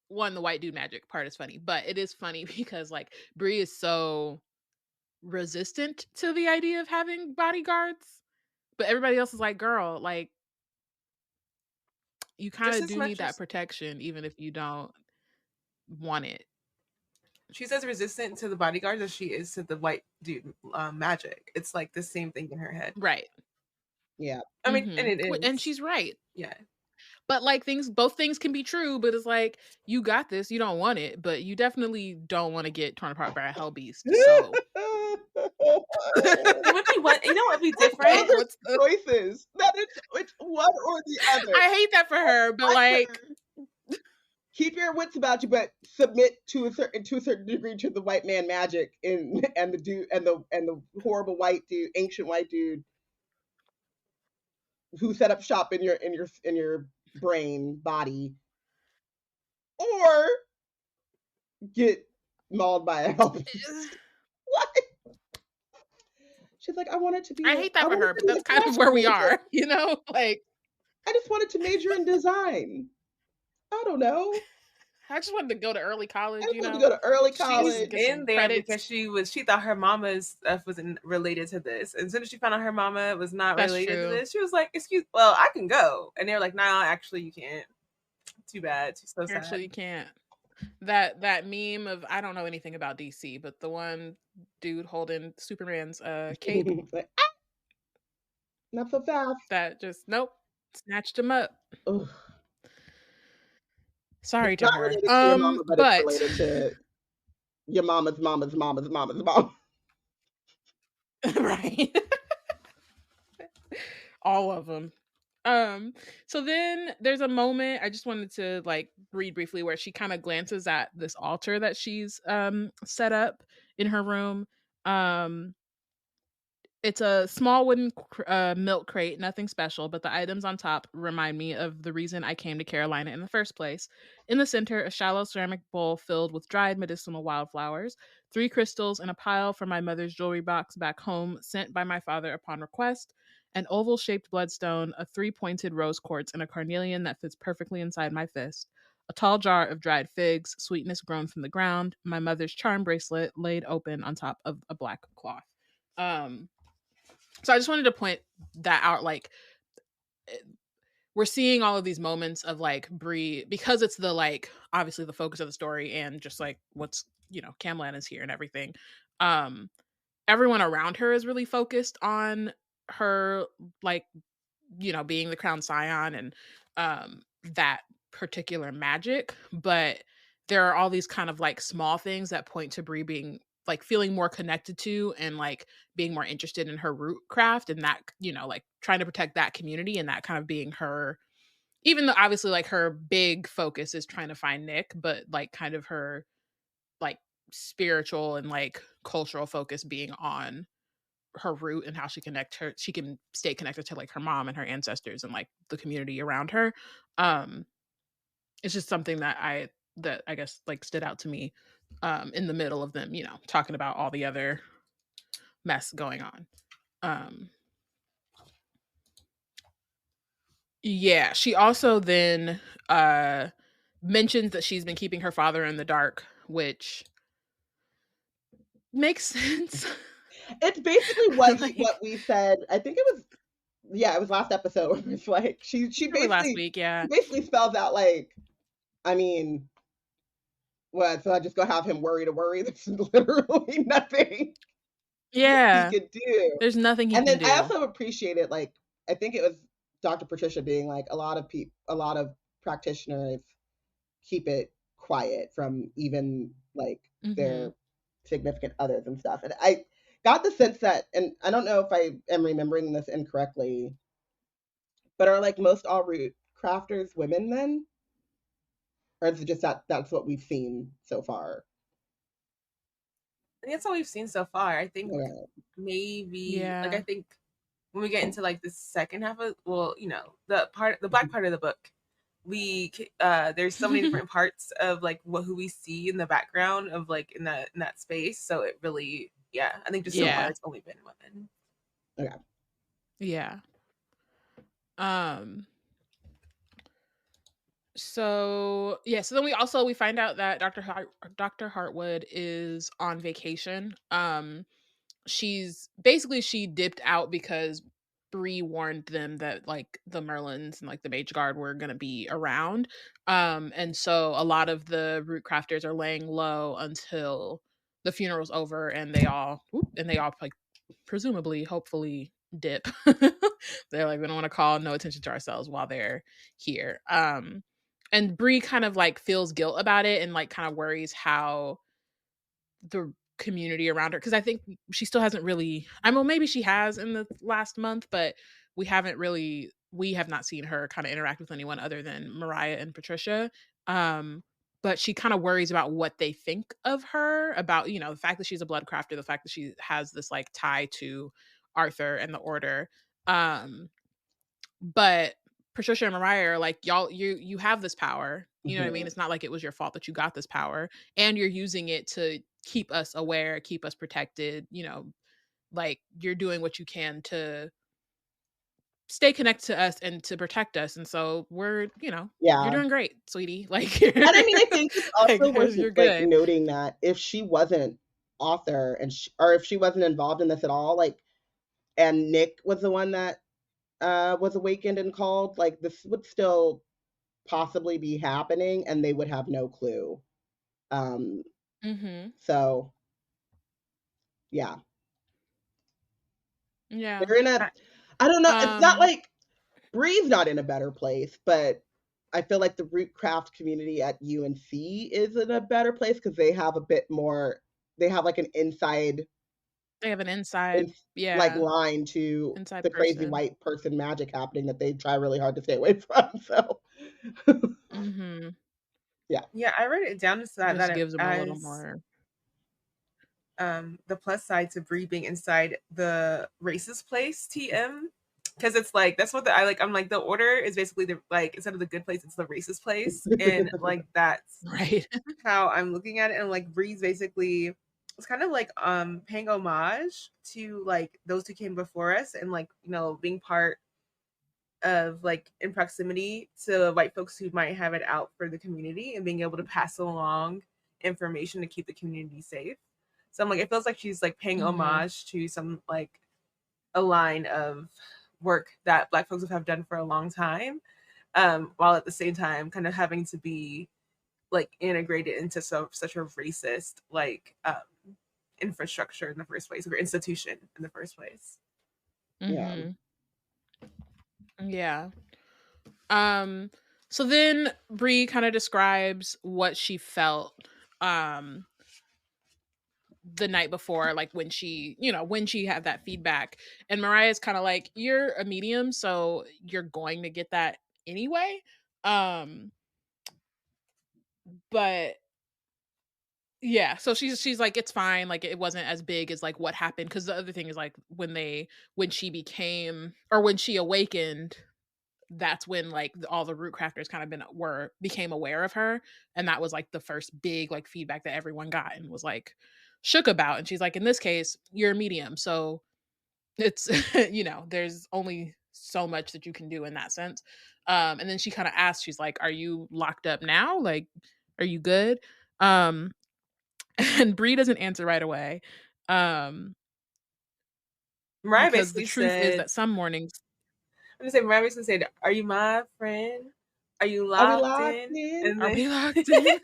one, the white dude magic part is funny, but it is funny because like Bree is so resistant to the idea of having bodyguards, but everybody else is like, girl, like, you kind of do need that protection, even if you don't want it. She's as resistant to the bodyguards as she is to the white dude magic. It's like the same thing in her head. Right. Yeah. I mean, and it is. And she's right. Yeah. But like both things can be true, but it's like, you got this, you don't want it, but you definitely don't want to get torn apart by a hell beast. So you know what would be different? What's the choices? That it's one or the other. I hate that for her, but like, keep your wits about you, but submit to a certain degree to the white man magic and the dude and the horrible white dude, ancient white dude who set up shop in your brain body, or get mauled by a hell beast. What? She's like, I want it to be. I hate that for her, but that's kind of where we are, like. I just wanted to major in design. I don't know. I just wanted to go to early college. I wanted to go to early college. She's in there because she thought her mama's stuff wasn't related to this. And as soon as she found out her mama was not related to this, she was like, well, I can go. And they were like, no, actually you can't. Too bad. She's so sad. Actually you can't. That meme of, I don't know anything about DC, but the one dude holding Superman's cape. Not so fast. That just nope, snatched him up. Ugh. Sorry It's to not her. related to your mama, but it's But related to your mama's mom. right. All of them. So then there's a moment I just wanted to like read briefly where she kind of glances at this altar that she's set up in her room. Um it's a small wooden milk crate, nothing special, but the items on top remind me of the reason I came to Carolina in the first place. In the center, a shallow ceramic bowl filled with dried medicinal wildflowers, 3 crystals, and a pile from my mother's jewelry box back home sent by my father upon request, an oval shaped bloodstone, a 3 pointed rose quartz, and a carnelian that fits perfectly inside my fist. A tall jar of dried figs, sweetness grown from the ground, my mother's charm bracelet laid open on top of a black cloth. So I just wanted to point that out. Like, we're seeing all of these moments of like Bree, because it's the like obviously the focus of the story and just like what's Camlan is here and everything. Everyone around her is really focused on her, like, being the crown scion and that particular magic, but there are all these kind of like small things that point to Bree being like feeling more connected to and like being more interested in her root craft, and that like trying to protect that community, and that kind of being her, even though obviously like her big focus is trying to find Nick, but like kind of her like spiritual and like cultural focus being on her root and how she can stay connected to like her mom and her ancestors and like the community around her. It's just something that I guess like stood out to me in the middle of them talking about all the other mess going on. Yeah, she also then mentions that she's been keeping her father in the dark, which makes sense. It's basically what Like, what we said. I think it was last episode. It's like she probably last basically week, yeah. she basically spells out like, I mean, what? So I just go have him worry to worry. There's literally nothing Yeah. he could do. There's nothing he And can then I do. also appreciated, like, I think it was Dr. Patricia being like, a lot of practitioners keep it quiet from even like their significant others and stuff. And I got the sense that, and I don't know if I am remembering this incorrectly, but are like most all root crafters women then? Or is it just that's what we've seen so far? I think that's all we've seen so far. I think Okay. maybe Yeah. like I think when we get into like the second half of the black part of the book, we there's so many different parts of like who we see in the background of like in that space. So it really, I think just so far it's only been women. Okay. Yeah. So then we find out that Dr. Hartwood is on vacation. She dipped out because Bree warned them that like the Merlins and like the Mage Guard were gonna be around. And so a lot of the root crafters are laying low until the funeral's over, and they all like presumably, hopefully, dip. They're like, we don't want to call no attention to ourselves while they're here. And Bree kind of like feels guilt about it and like kind of worries how the community around her, because I think she still hasn't really, maybe she has in the last month, but we have not seen her kind of interact with anyone other than Mariah and Patricia. But she kind of worries about what they think of her, about the fact that she's a blood crafter, the fact that she has this like tie to Arthur and the order. But Patricia and Mariah are like, y'all, you have this power. You know what I mean? It's not like it was your fault that you got this power, and you're using it to keep us aware, keep us protected. Like you're doing what you can to stay connected to us and to protect us. And so we're, you're doing great, sweetie. Like, and I mean, I think it's also like, worth you're like good. noting that if she wasn't author or if she wasn't involved in this at all, like, and Nick was the one that was awakened and called, like this would still possibly be happening and they would have no clue. So yeah. Yeah. They're in a I don't know. It's not like Bree's not in a better place, but I feel like the Rootcraft community at UNC is in a better place because they have a bit more. They have like an inside, They have an inside, like line to inside the crazy person. white person magic happening that they try really hard to stay away from. So, yeah, I wrote it down so Just that gives them a little more. The plus side to Bree being inside the racist place, TM, because it's like that's what I like. I'm like the order is basically the like instead of the good place, it's the racist place, and like that's right how I'm looking at it. And like Bree's basically it's kind of like paying homage to like those who came before us, and like being part of like in proximity to white folks who might have it out for the community and being able to pass along information to keep the community safe. So I'm like, it feels like she's like paying homage to some like a line of work that Black folks have done for a long time, while at the same time kind of having to be like integrated into such a racist like infrastructure in the first place, or institution in the first place. Yeah. So then Bree kind of describes what she felt the night before, like when she had that feedback, and Mariah's kind of like, you're a medium, so you're going to get that anyway. But yeah, so she's like, it's fine, like it wasn't as big as like what happened, because the other thing is like when she awakened, that's when like all the root crafters kind of became aware of her, and that was like the first big like feedback that everyone got and was like shook about. And she's like, in this case, you're a medium, so it's there's only so much that you can do in that sense. And then she kind of asked, she's like, are you locked up now, like are you good? And Bree doesn't answer right away, Mariah because the truth is that some mornings, I'm gonna say Mariah basically said, "Are you my friend? Are you locked in? Are we locked in?"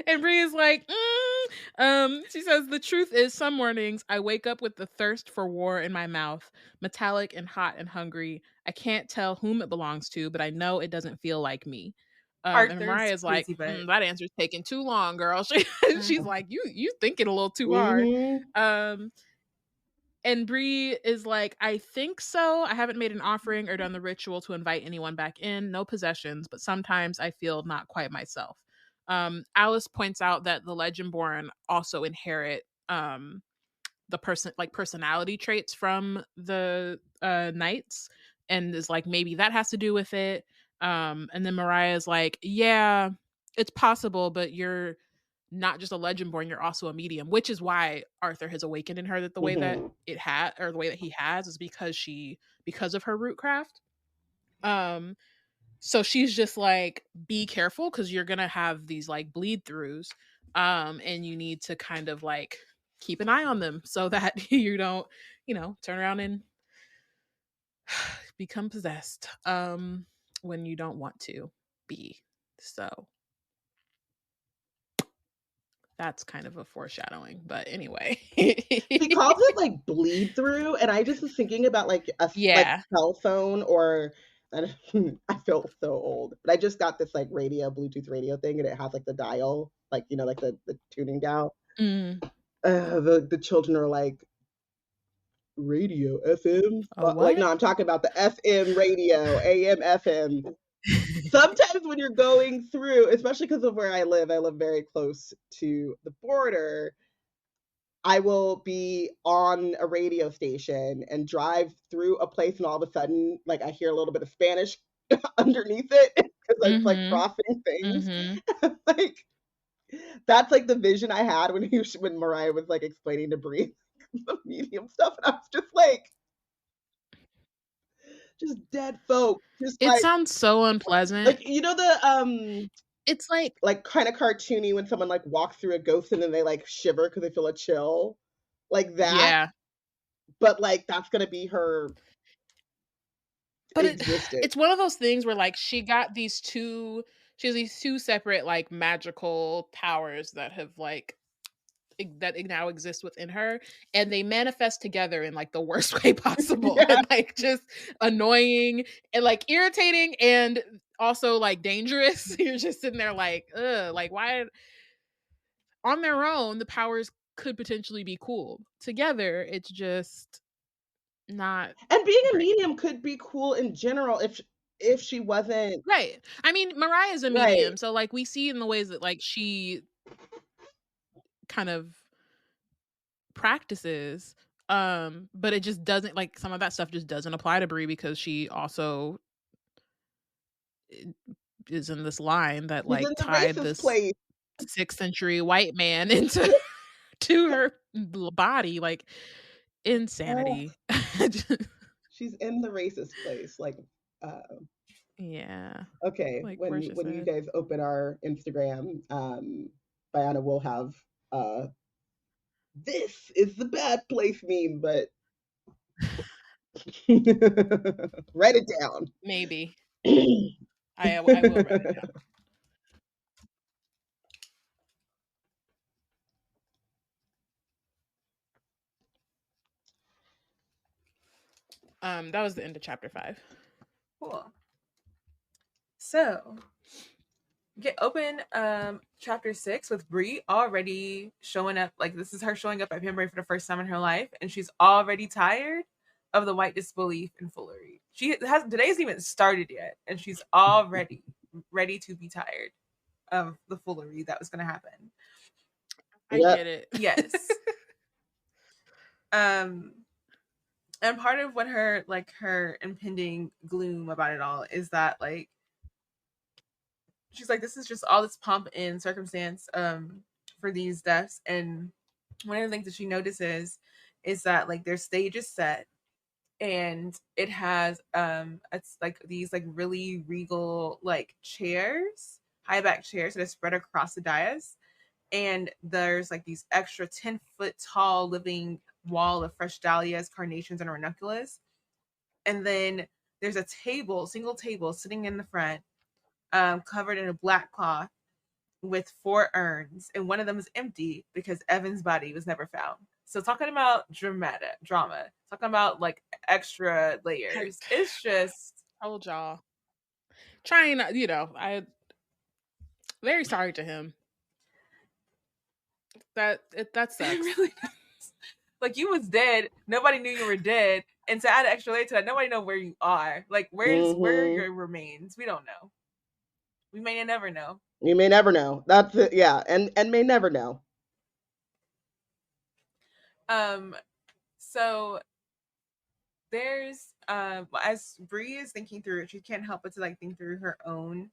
And Bree is like, she says, the truth is some mornings I wake up with the thirst for war in my mouth, metallic and hot and hungry. I can't tell whom it belongs to, but I know it doesn't feel like me. And Mariah's like, that answer's taking too long, girl. She's like, you thinking a little too hard. And Bree is like, I think so. I haven't made an offering or done the ritual to invite anyone back in. No possessions, but sometimes I feel not quite myself. Alice points out that the Legendborn also inherit the personality traits from the knights, and is like, maybe that has to do with it. And then Mariah's like, yeah, it's possible, but you're not just a Legendborn, you're also a medium, which is why Arthur has awakened in her that the way that it had, or the way that he has, is because of her rootcraft. So she's just like, be careful, because you're gonna have these like bleed throughs, and you need to kind of like keep an eye on them so that you don't, turn around and become possessed when you don't want to be. So that's kind of a foreshadowing, but anyway. He calls it like bleed through, and I just was thinking about like a like cell phone, or I feel so old, but I just got this like Bluetooth radio thing, and it has like the dial, like like the tuning dial. The children are like, radio FM, like, no, I'm talking about the FM radio, AM FM. Sometimes when you're going through, especially because of where I live very close to the border, I will be on a radio station and drive through a place, and all of a sudden, like, I hear a little bit of Spanish underneath it, because it's like crossing things. Like, that's like the vision I had when Mariah was like explaining to Bree the medium stuff, and I was just like, just dead folk. Just it sounds so unpleasant. Like, the it's like kind of cartoony when someone like walks through a ghost and then they like shiver because they feel a chill, like that. Yeah. But like that's gonna be her. But it's one of those things where like she has these two separate like magical powers that have like that now exists within her, and they manifest together in like the worst way possible. Yeah. And like just annoying and like irritating and also like dangerous. You're just sitting there like, ugh, like why on their own the powers could potentially be cool. Together it's just not And being a great. medium could be cool in general if she wasn't Right. I mean, Mariah's a right. medium, so like we see in the ways that like she kind of practices, but it just doesn't, like some of that stuff just doesn't apply to Bree because she also is in this line that She's in like the tied racist this place. 6th century white man into to her body, like insanity. She's in the racist place. Like, Yeah, okay, like when Porshèa you said. guys open our Instagram, Bayana will have this is the bad place meme, but write it down. Maybe I will write it down. That was the end of chapter 5. Cool. So open chapter 6 with Bree already showing up. Like this is her showing up at Pembury for the first time in her life, and she's already tired of the white disbelief and foolery. Today's even started yet, and she's already ready to be tired of the foolery that was going to happen. I get it. Yes. And part of what her impending gloom about it all is that like she's like, this is just all this pomp and circumstance for these deaths. And one of the things that she notices is that like their stage is set and it has it's like these like really regal like chairs, high back chairs that are spread across the dais. And there's like these extra 10-foot tall living wall of fresh dahlias, carnations, and ranunculus. And then there's a single table sitting in the front, covered in a black cloth with 4 urns, and one of them is empty because Evan's body was never found. So talking about drama, talking about like extra layers. It's just Told y'all. Trying, I very sorry to him. That sucks. It really does. Like you was dead, nobody knew you were dead, and to add an extra layer to that, nobody know where you are. Like where are your remains? We don't know. We may never know. You may never know. That's it. Yeah, and may never know. So there's as Bree is thinking through it, she can't help but to like think through her own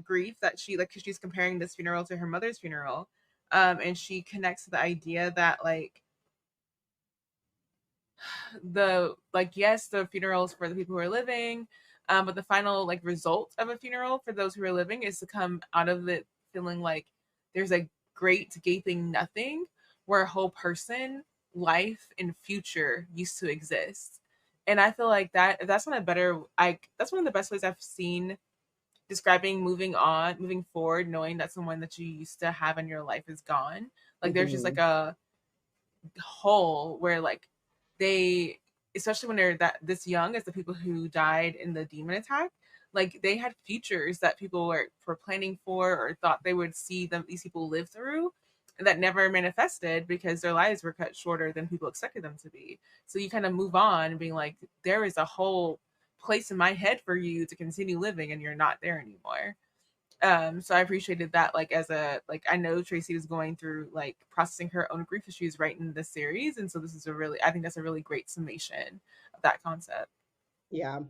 grief that she like, because she's comparing this funeral to her mother's funeral, and she connects to the idea that like yes, the funeral is for the people who are living, but the final like result of a funeral for those who are living is to come out of it feeling like there's a great gaping nothing where a whole person, life, and future used to exist. And I feel like that's one of the best ways I've seen describing moving forward, knowing that someone that you used to have in your life is gone. Like there's just like a hole where like they, especially when they're this young as the people who died in the demon attack, like they had futures that people were planning for or thought they would see these people live through, that never manifested because their lives were cut shorter than people expected them to be. So you kind of move on and being like, there is a whole place in my head for you to continue living and you're not there anymore. So I appreciated that, like as a like I know Tracy was going through like processing her own grief issues writing this series, and so this is I think that's a really great summation of that concept. Yeah,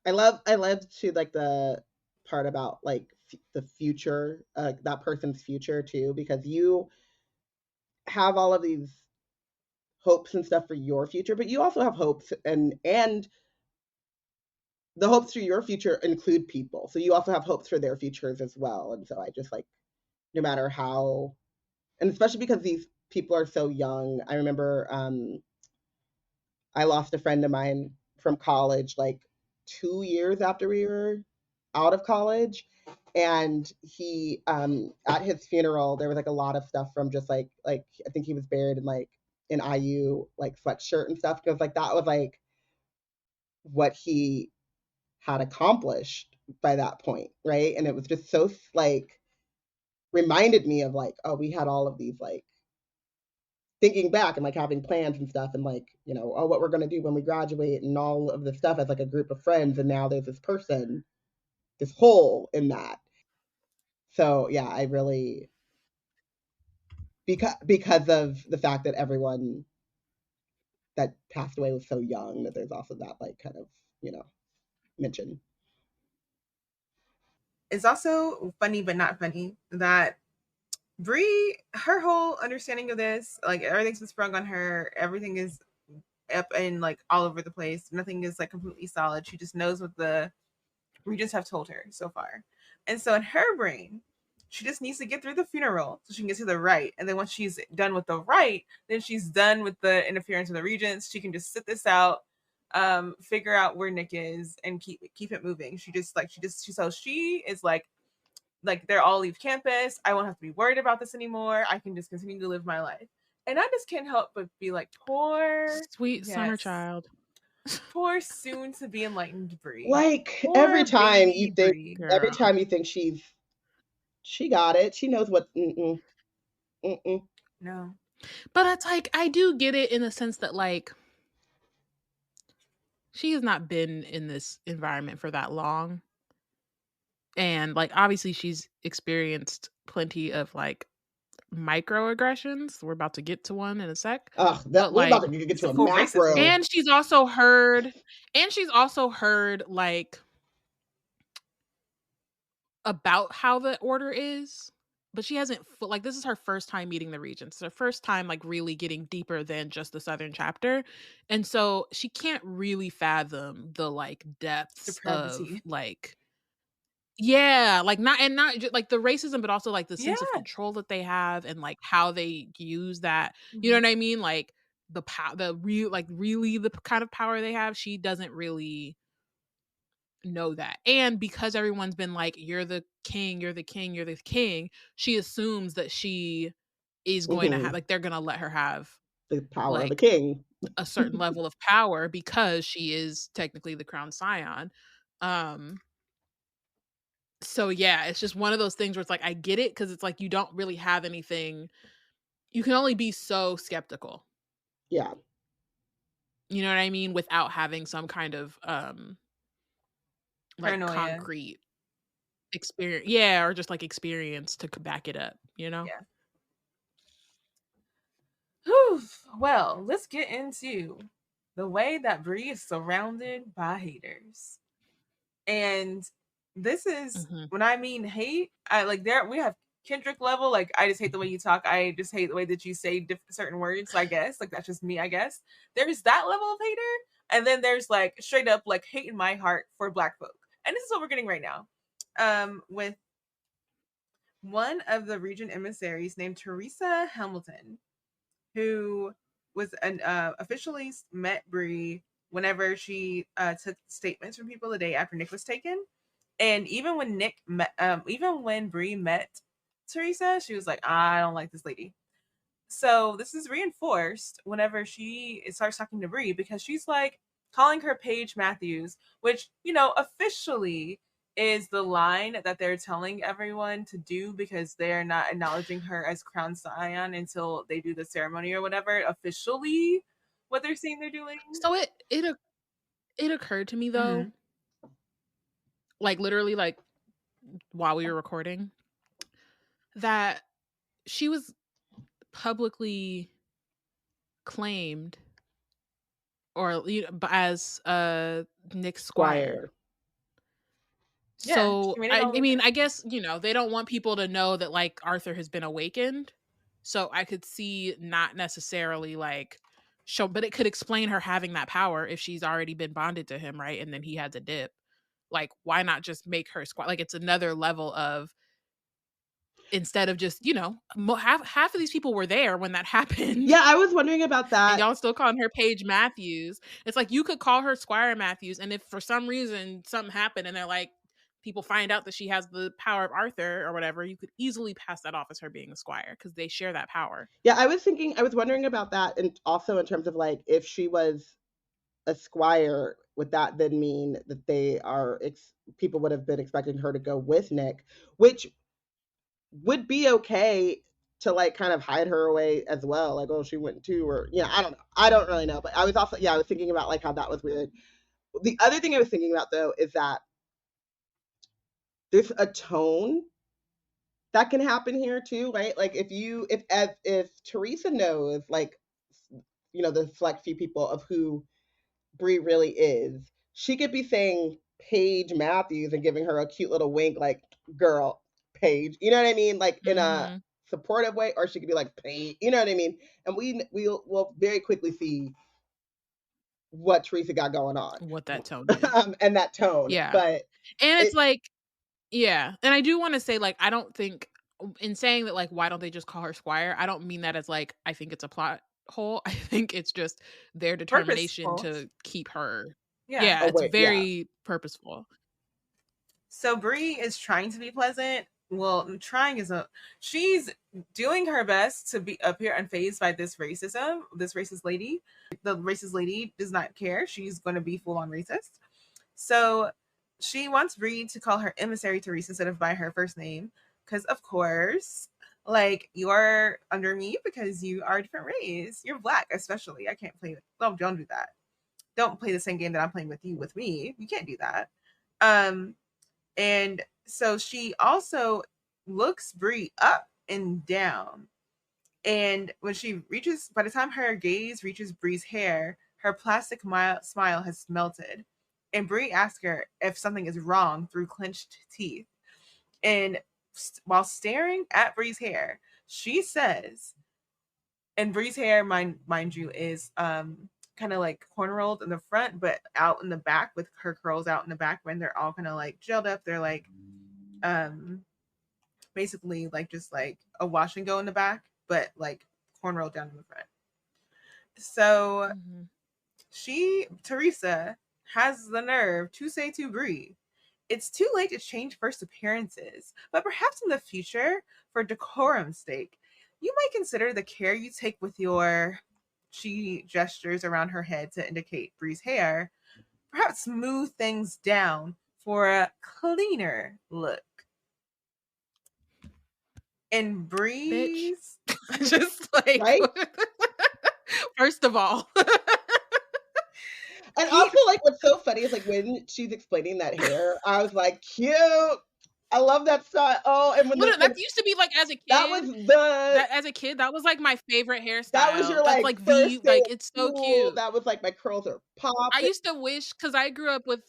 I love to like the part about like the future, that person's future too, because you have all of these hopes and stuff for your future, but you also have hopes and the hopes for your future include people. So you also have hopes for their futures as well. And so I just like, no matter how, and especially because these people are so young. I remember I lost a friend of mine from college like 2 years after we were out of college. And he at his funeral there was like a lot of stuff from just like I think he was buried in like an IU like sweatshirt and stuff, because like that was like what he had accomplished by that point, right? And it was just so like reminded me of like, oh, we had all of these like thinking back and like having plans and stuff, and like, you know, oh, what we're going to do when we graduate and all of this stuff as like a group of friends, and now there's this person, this hole in that. So yeah, I really, because of the fact that everyone that passed away was so young, that there's also that like kind of, you know, mention. It's also funny but not funny that Bree, her whole understanding of this, like everything's been sprung on her, everything is up and like all over the place, nothing is like completely solid. She just knows what the regents have told her so far. And so in her brain, she just needs to get through the funeral so she can get to the right. And then once she's done with the right, then she's done with the interference of the regents. She can just sit this out, figure out where Nick is, and keep it moving. She is like they're all leave campus. I won't have to be worried about this anymore. I can just continue to live my life. And I just can't help but be like, poor sweet summer child. Poor soon to be enlightened Bree. Like poor every time you think Bree, she got it. She knows what. No. But it's like, I do get it in the sense that like she has not been in this environment for that long. And like obviously she's experienced plenty of like microaggressions. We're about to get to one in a sec. We're about to get to a macro. And she's also heard like about how the order is, but she hasn't like, this is her first time meeting the regents. It's her first time like really getting deeper than just the Southern chapter. And so she can't really fathom the like depths of like, yeah, like not just like the racism, but also like the sense of control that they have and like how they use that. You know what I mean? Like the really the kind of power they have. She doesn't really know that. And because everyone's been like, you're the king, you're the king, you're the king, she assumes that she is going to have like, they're going to let her have the power like, of the king, a certain level of power, because she is technically the crown scion. So yeah, it's just one of those things where it's like, I get it, because it's like you don't really have anything. You can only be so skeptical. Yeah. You know what I mean? Without having some kind of like paranoia. Concrete experience. Yeah, or just like experience to back it up, you know? Yeah. Whew. Well, let's get into the way that Bree is surrounded by haters. And this is when I mean hate, I like we have Kendrick level, like I just hate the way you talk, I just hate the way that you say certain words, I guess, like that's just me, I guess. There's that level of hater, and then there's like straight up like hate in my heart for Black folk. And this is what we're getting right now. With one of the regent emissaries named Teresa Hamilton, who was officially met Bree whenever she took statements from people the day after Nick was taken. And even when Bree met Teresa, she was like, I don't like this lady. So this is reinforced whenever she starts talking to Bree, because she's like calling her Paige Matthews, which, you know, officially is the line that they're telling everyone to do, because they're not acknowledging her as crown scion until they do the ceremony or whatever. Officially, what they're saying they're doing. So it occurred to me though, like literally like while we were recording, that she was publicly claimed or as Nick's squire. So I mean, I guess, you know, they don't want people to know that like Arthur has been awakened. So I could see not necessarily like show, but it could explain her having that power if she's already been bonded to him, right? And then he had to dip. Like, why not just make her squire? Like, it's another level of, instead of just, you know, half of these people were there when that happened. Yeah, I was wondering about that. And y'all still calling her Paige Matthews. It's like, you could call her Squire Matthews, and if for some reason something happened and they're like, people find out that she has the power of Arthur or whatever, you could easily pass that off as her being a squire because they share that power. Yeah, I was wondering about that, and also in terms of like if she was a squire, would that then mean that people would have been expecting her to go with Nick, which would be okay to like kind of hide her away as well, like, oh, she went too, or I don't know, I don't really know, but I was thinking about like how that was weird. The other thing I was thinking about though is that there's a tone that can happen here too, right? Like if Teresa knows, like, the select few people of who Bree really is, she could be saying Paige Matthews and giving her a cute little wink, like, girl, Paige, you know what I mean? Like in a supportive way, or she could be like, Paige, you know what I mean? And we'll very quickly see what Teresa got going on, what that tone is. And that tone. Yeah. But it's like, yeah. And I do want to say, like, I don't think in saying that, like, why don't they just call her Squire? I don't mean that as like, I think it's a plot hole. I think it's just their determination Purposeful. to keep her. Yeah. It's very purposeful. So Bree is trying to be pleasant. Well, she's doing her best to appear unfazed by this racism, this racist lady. The racist lady does not care. She's going to be full on racist. So she wants Bree to call her emissary Teresa instead of by her first name. Because, of course, like, you're under me because you are a different race. You're Black, especially. I can't play. Don't do that. Don't play the same game that I'm playing with you. You can't do that. And so she also looks Bree up and down. And when by the time her gaze reaches Bree's hair, her plastic smile has melted. And Bree asks her if something is wrong through clenched teeth. And while staring at Bree's hair, she says, and Bree's hair, mind you, is kind of like cornrowed in the front, but out in the back, with her curls out in the back, when they're all kind of like gelled up. They're like basically like just like a wash and go in the back, but like cornrowed down in the front. So Teresa has the nerve to say to Bree, it's too late to change first appearances, but perhaps in the future, for decorum's sake, you might consider the care you take with your... She gestures around her head to indicate Bree's hair. Perhaps smooth things down for a cleaner look. And Bree's just like, right? First of all. And also, like, what's so funny is, like, when she's explaining that hair, I was like, cute. I love that style. Oh, and that used to be like, as a kid. As a kid, that was like my favorite hairstyle. That was your like first day, it's so cute. That was like, my curls are popping. I used to wish, because I grew up with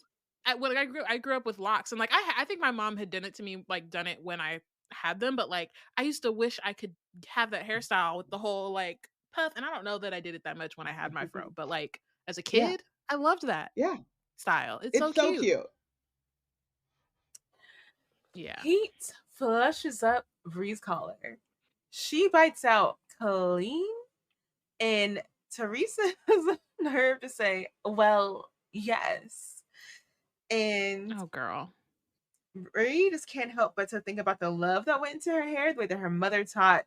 locks, and like I think my mom had done it when I had them, but like I used to wish I could have that hairstyle with the whole like puff. And I don't know that I did it that much when I had my fro, but like as a kid, I loved that style. It's so cute. Yeah. Heat flushes up Bree's collar. She bites out clean, and Teresa has the nerve to say, well, yes. And oh, girl. Bree just can't help but to think about the love that went into her hair, the way that her mother taught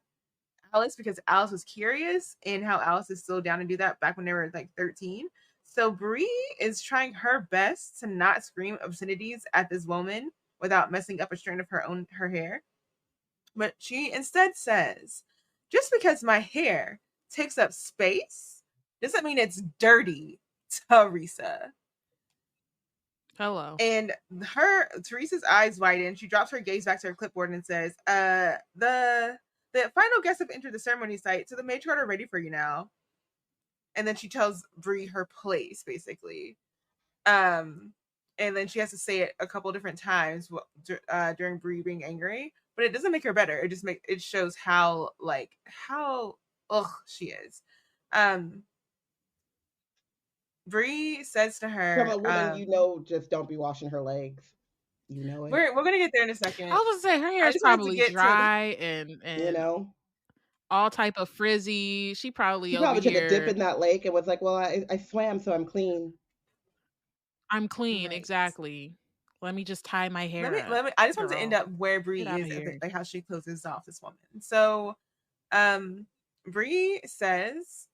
Alice, because Alice was curious, and how Alice is still down to do that back when they were like 13. So Bree is trying her best to not scream obscenities at this woman without messing up a strand of her hair. But she instead says, just because my hair takes up space doesn't mean it's dirty, Teresa. Hello. And Teresa's eyes widen. She drops her gaze back to her clipboard and says, the final guests have entered the ceremony site, so the matriarch are ready for you now. And then she tells Bree her place, basically. And then she has to say it a couple different times during Bree being angry, but it doesn't make her better. It shows how she is. Bree says to her, from a woman, just don't be washing her legs. You know it. We're gonna get there in a second. I was gonna say her hair is probably dry and all type of frizzy. She probably took a dip in that lake and was like, well, I swam, so I'm clean. I'm clean, right. Exactly. Let me just tie my hair up. Let me. I just want to girl. end up where Bree Get outta is, here. like how she closes off this woman. So, Bree says,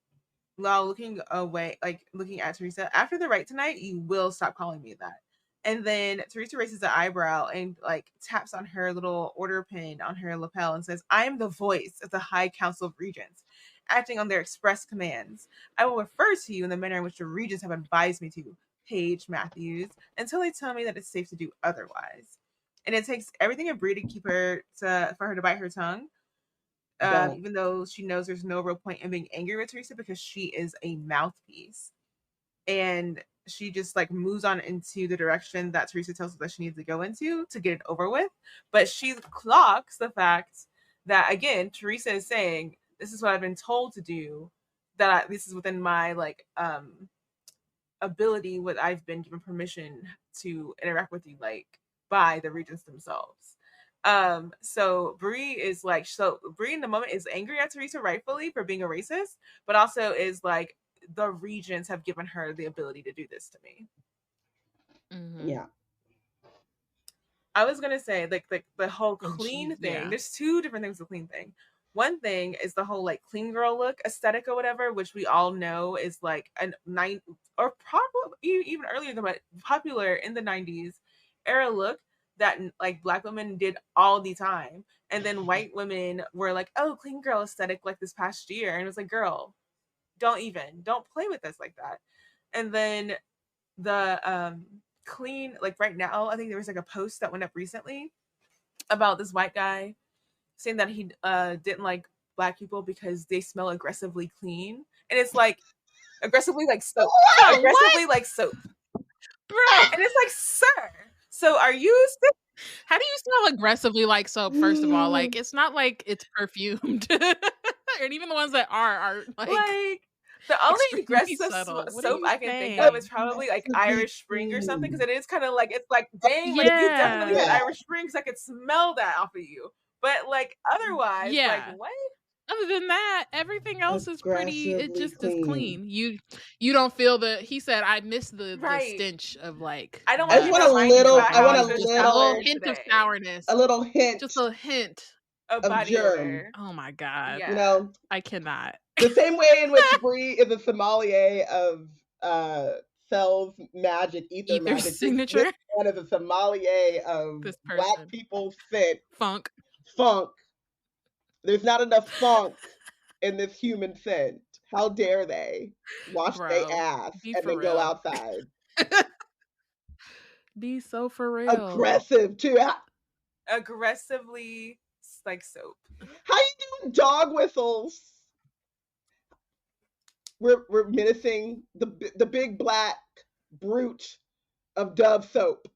while looking away, like looking at Teresa, after the right tonight, you will stop calling me that. And then Teresa raises an eyebrow and like taps on her little order pin on her lapel and says, I am the voice of the High Council of Regents, acting on their express commands. I will refer to you in the manner in which the regents have advised me to, Paige Matthews, until they tell me that it's safe to do otherwise. And it takes everything in Bree to keep her for her to bite her tongue. Even though she knows there's no real point in being angry with Teresa because she is a mouthpiece. And she just like moves on into the direction that Teresa tells her that she needs to go into to get it over with. But she clocks the fact that, again, Teresa is saying, this is what I've been told to do, that this is within my like ability, what I've been given permission to interact with you like by the regents themselves. So Bree is like, so Bree in the moment is angry at Teresa rightfully for being a racist, but also is like, the regents have given her the ability to do this to me. Mm-hmm. Yeah. I was gonna say like the whole clean thing. Yeah. There's two different things with clean thing. One thing is the whole like clean girl look aesthetic or whatever, which we all know is like a or probably even earlier than popular in the 90s era look that like Black women did all the time, and then white women were like, oh, clean girl aesthetic like this past year, and it was like, girl, don't play with us like that. And then the clean, like right now, I think there was like a post that went up recently about this white guy saying that he didn't like Black people because they smell aggressively clean, and it's like aggressively like soap. Whoa, aggressively like soap, bro. And it's like, sir, so are you how do you smell aggressively like soap? First of all, like it's not like it's perfumed. And even the ones that are like the only aggressive soap I can think of is probably like Irish Spring or something, because it is kind of like, it's like, dang, like you definitely had Irish Spring, because I could smell that off of you. But like otherwise, like what? Other than that, everything else is pretty. It just is clean. You don't feel the. He said, "I miss the stench of like." I don't want to a little hint of sourness. A little hint. Just a hint of body odor. Oh my god! Yeah. You know, I cannot. The same way in which Bree is a sommelier of Cell's magic, ether magic signature. This one is a sommelier of Black people's scent. Funk. There's not enough funk in this human scent. How dare they wash their ass and then go outside? Be so for real. Aggressive too. Aggressively like soap. How you doing dog whistles? We're menacing the big black brute of Dove soap.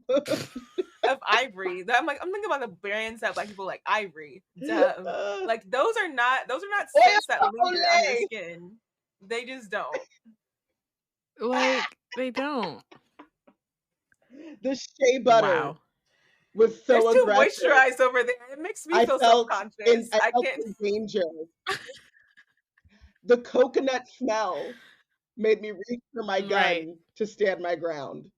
Of Ivory. I'm thinking about the brands that Black people like. Ivory, Dove. Like those are not scents that linger on your skin. They just don't. Like they don't. The shea butter was so There's aggressive. Too moisturized over there. It makes me feel self-conscious. I can't. In danger. The coconut smell made me reach for my gun to stand my ground.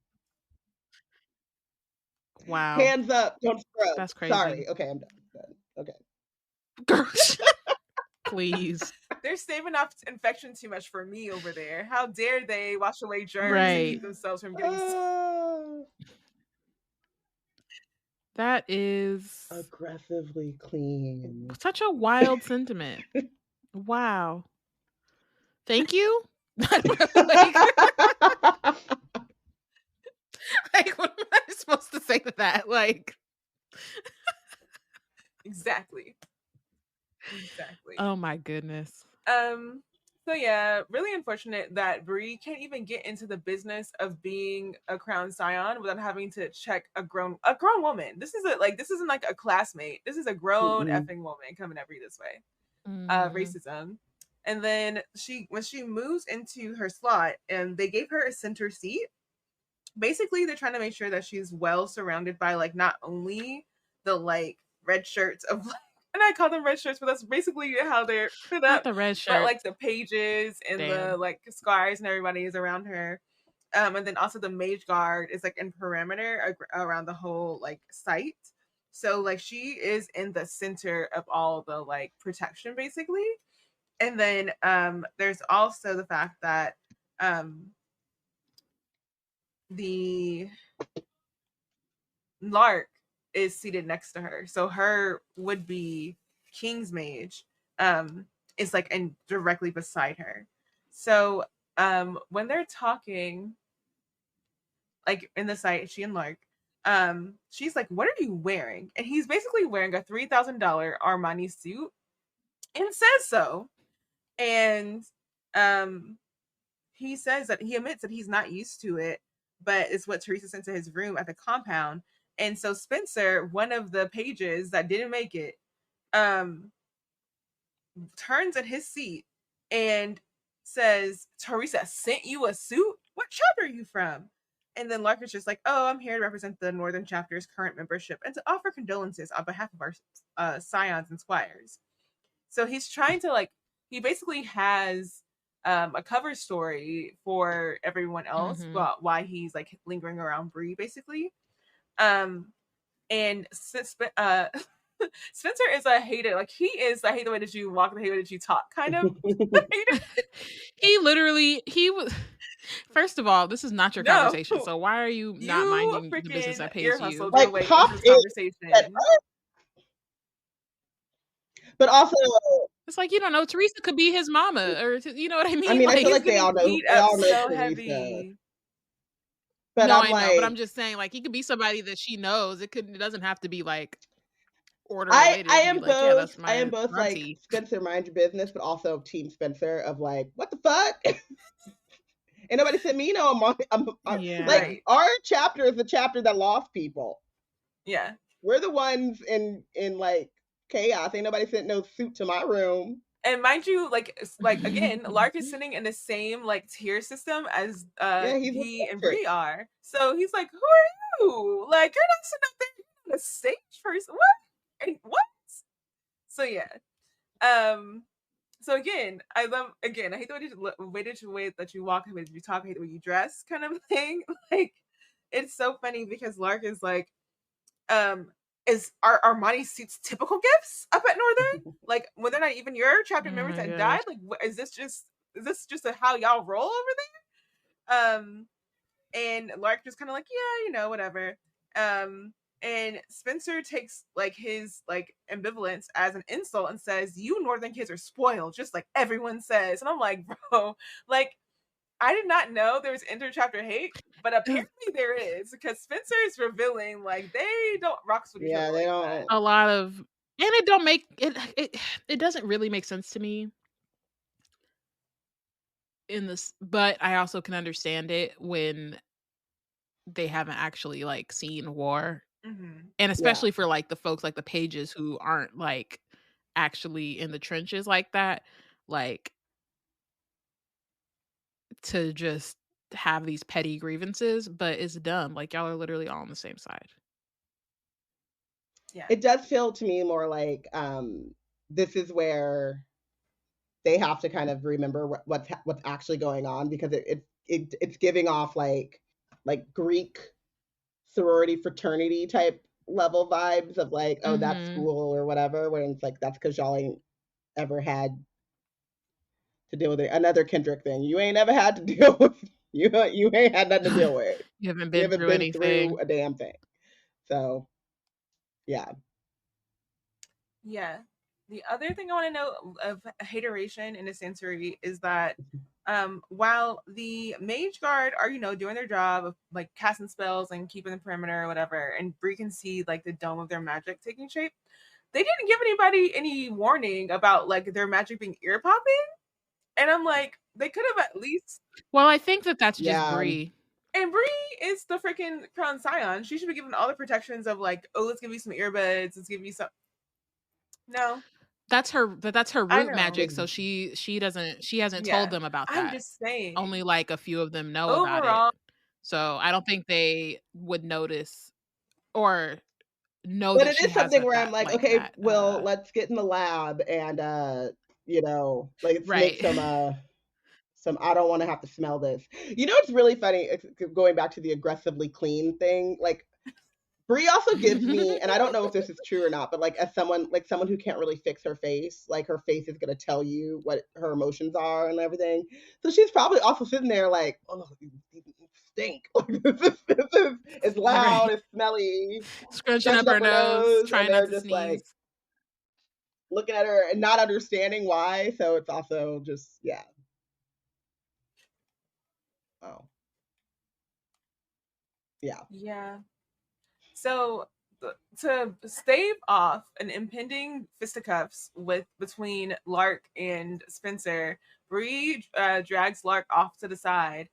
Wow. Hands up, don't scrub. That's crazy. Sorry. Okay, I'm done. Okay. Girls. Please. They're saving off infection too much for me over there. How dare they wash away germs and keep themselves from getting That is aggressively clean. Such a wild sentiment. Wow. Thank you. Like, what am I supposed to say to that? Like, exactly. Oh my goodness. So yeah, really unfortunate that Bree can't even get into the business of being a crown scion without having to check a grown woman. This isn't like a classmate. This is a grown effing woman coming at Bree this way. Racism. And then when she moves into her slot and they gave her a center seat, basically they're trying to make sure that she's well surrounded by like not only the like red shirts of like, and I call them red shirts, but that's basically how they're put up. Not the red shirt. But like the pages and the like squires and everybody is around her. And then also the mage guard is like in perimeter around the whole like site. So like she is in the center of all the like protection basically. And then there's also the fact that the Lark is seated next to her. So her would be King's Mage is like and directly beside her. So when they're talking like in the site, she and Lark, she's like, "What are you wearing?" And he's basically wearing a $3,000 Armani suit and says so. And he says that he admits that he's not used to it, but it's what Teresa sent to his room at the compound. And so Spencer, one of the pages that didn't make it, turns in his seat and says, "Teresa sent you a suit? What chapter are you from?" And then Lark is just like, "Oh, I'm here to represent the Northern Chapter's current membership and to offer condolences on behalf of our scions and squires." So he's trying to like, he basically has a cover story for everyone else, but why he's like lingering around Bree, basically. And Spencer is a hater. Like he is, I hate the way that you walk, I hate the way that you talk, kind of. He was. First of all, this is not your conversation. So why are you not minding the business that pays you? Like pop this conversation. But also, it's like, you don't know, Teresa could be his mama, or you know what I mean? I mean, like, I feel like they all know. They all know so Teresa. heavy. But no, I know. But I'm just saying, like, he could be somebody that she knows. It doesn't have to be like order related. I am both. Like, yeah, that's my I am both auntie. like Spencer, mind your business, but also Team Spencer of like, what the fuck? And nobody said me. No, yeah. Like our chapter is the chapter that lost people. Yeah, we're the ones in like chaos. Ain't nobody sent no suit to my room. And mind you, like again, Lark is sitting in the same like tier system as he and Bree are. So he's like, "Who are you? Like, you're not sitting up there on the stage first. What? And what?" So yeah. So again, I hate the way that you walk, the way that you talk, I hate the way you dress, kind of thing. Like, it's so funny because Lark is like, is our Armani suits typical gifts up at Northern? Like, when they're not even your chapter members that died? Like, is this just how y'all roll over there? And Lark just kind of like, yeah, you know, whatever. And Spencer takes like his like ambivalence as an insult and says, "You Northern kids are spoiled, just like everyone says." And I'm like, bro, like, I did not know there was inter-chapter hate, but apparently there is, because Spencer is revealing like they don't rock with each other. They like don't. that. A lot of, and it don't make it doesn't really make sense to me in this, but I also can understand it when they haven't actually like seen war. And especially for like the folks like the pages who aren't like actually in the trenches like that, like to just have these petty grievances. But it's dumb. Like, y'all are literally all on the same side. Yeah, it does feel to me more like this is where they have to kind of remember what's actually going on, because it's giving off like Greek sorority fraternity type level vibes of like, oh, that's school or whatever, where it's like, that's because y'all ain't ever had to deal with it. Another Kendrick thing, you ain't ever had to deal with, you ain't had nothing to deal with. You haven't been through anything. Through a damn thing. So yeah. The other thing I want to know of hateration in a sensory is that while the mage guard are, you know, doing their job of like casting spells and keeping the perimeter or whatever, and Bree can see like the dome of their magic taking shape, they didn't give anybody any warning about like their magic being ear popping. And I'm like, they could have at least. Well, I think that's just Bree. And Bree is the freaking crown scion. She should be given all the protections of like, oh, let's give you some earbuds, let's give you some. No. That's her root magic, so she hasn't told them about that. I'm just saying. Only like a few of them know about it. So I don't think they would notice or know but that it is something where I'm like, okay, well, let's get in the lab and you know, like let's make some I don't want to have to smell this. You know, it's really funny going back to the aggressively clean thing. Like Bree also gives me, and I don't know if this is true or not, but like as someone who can't really fix her face, like her face is gonna tell you what her emotions are and everything. So she's probably also sitting there like, oh, you stink. It's loud, Right. it's smelly, Scrunching up scratching her up her nose, nose, and trying not they're to just like sneeze. looking at her and not understanding why. So it's also just yeah. Oh yeah. Yeah. So to stave off an impending fisticuffs between Lark and Spencer, Bree drags Lark off to the side,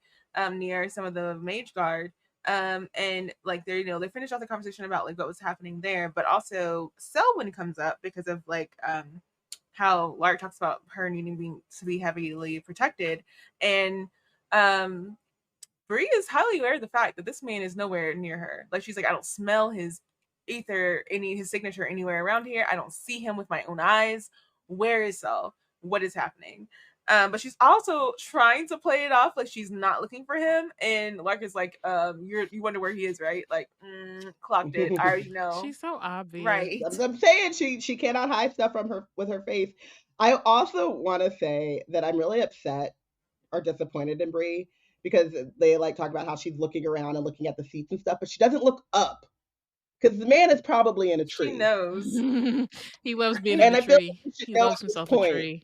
near some of the mage guard, and like they they finish off the conversation about like what was happening there, but also Selwyn comes up because of like how Lark talks about her needing to be heavily protected, and um Bree is highly aware of the fact that this man is nowhere near her. Like she's like, I don't smell his his signature anywhere around here. I don't see him with my own eyes. Where is Saul? What is happening? But she's also trying to play it off like she's not looking for him. And Lark is like, you wonder where he is, right? Like, clocked it. I already know. She's so obvious. Right. I'm saying she cannot hide stuff from her with her face. I also want to say that I'm really upset or disappointed in Bree because they like talk about how she's looking around and looking at the seats and stuff, but she doesn't look up because the man is probably in a She tree. knows. He loves being in And a I feel tree. like we should He know loves at this himself a point tree.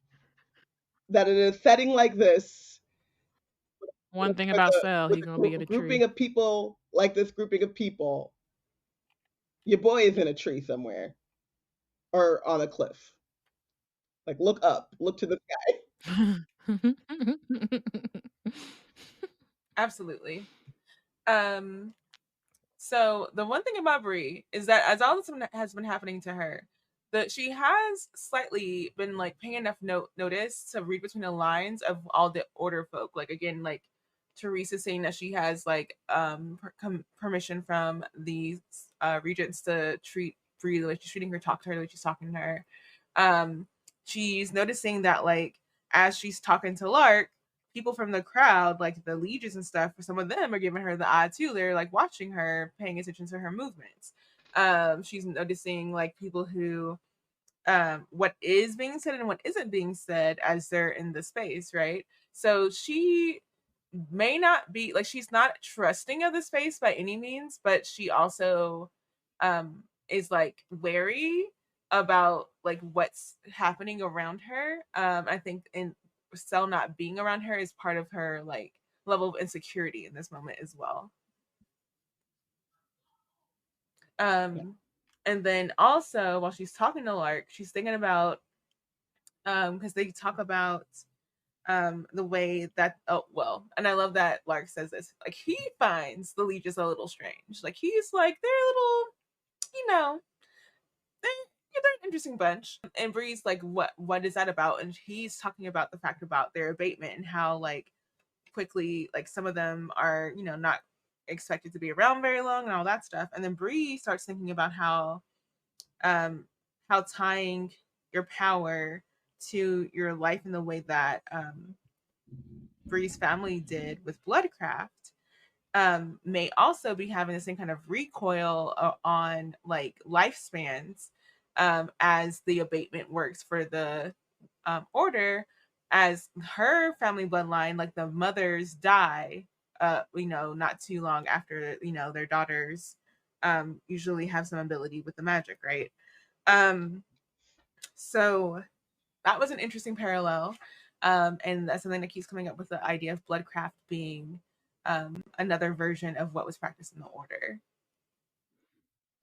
that in a setting like this, One thing with about a Sel, he gonna be in a grouping tree. of people like this grouping of people, your boy is in a tree somewhere or on a cliff. Like look up, look to the sky. Absolutely. So the one thing about Bree is that as all this has been happening to her, that she has slightly been like paying enough notice to read between the lines of all the order folk. Like again, like Teresa saying that she has like permission from the regents to treat Bree like she's treating her, talk to her like she's talking to her. She's noticing that like as she's talking to Lark, people from the crowd, like the lieges and stuff, for some of them are giving her the eye too. They're like watching her, paying attention to her movements. She's noticing like people who what is being said and what isn't being said as they're in the space, right? So she may not be like she's not trusting of the space by any means, but she also is like wary about like what's happening around her. I think in Cell not being around her is part of her like level of insecurity in this moment as well. Yeah. And then also while she's talking to Lark, she's thinking about because they talk about the way that and I love that Lark says this, like he finds the Legis a little strange. Like he's like they're a little, you know, they're an interesting bunch. And Bree's like, what is that about? And he's talking about the fact about their abatement and how like quickly like some of them are, not expected to be around very long and all that stuff. And then Bree starts thinking about um how tying your power to your life in the way that Bree's family did with Bloodcraft may also be having the same kind of recoil on like lifespans as the abatement works for the order, as her family bloodline, like the mothers die, not too long after, their daughters usually have some ability with the magic, right? So that was an interesting parallel. And that's something that keeps coming up with the idea of Bloodcraft being another version of what was practiced in the order.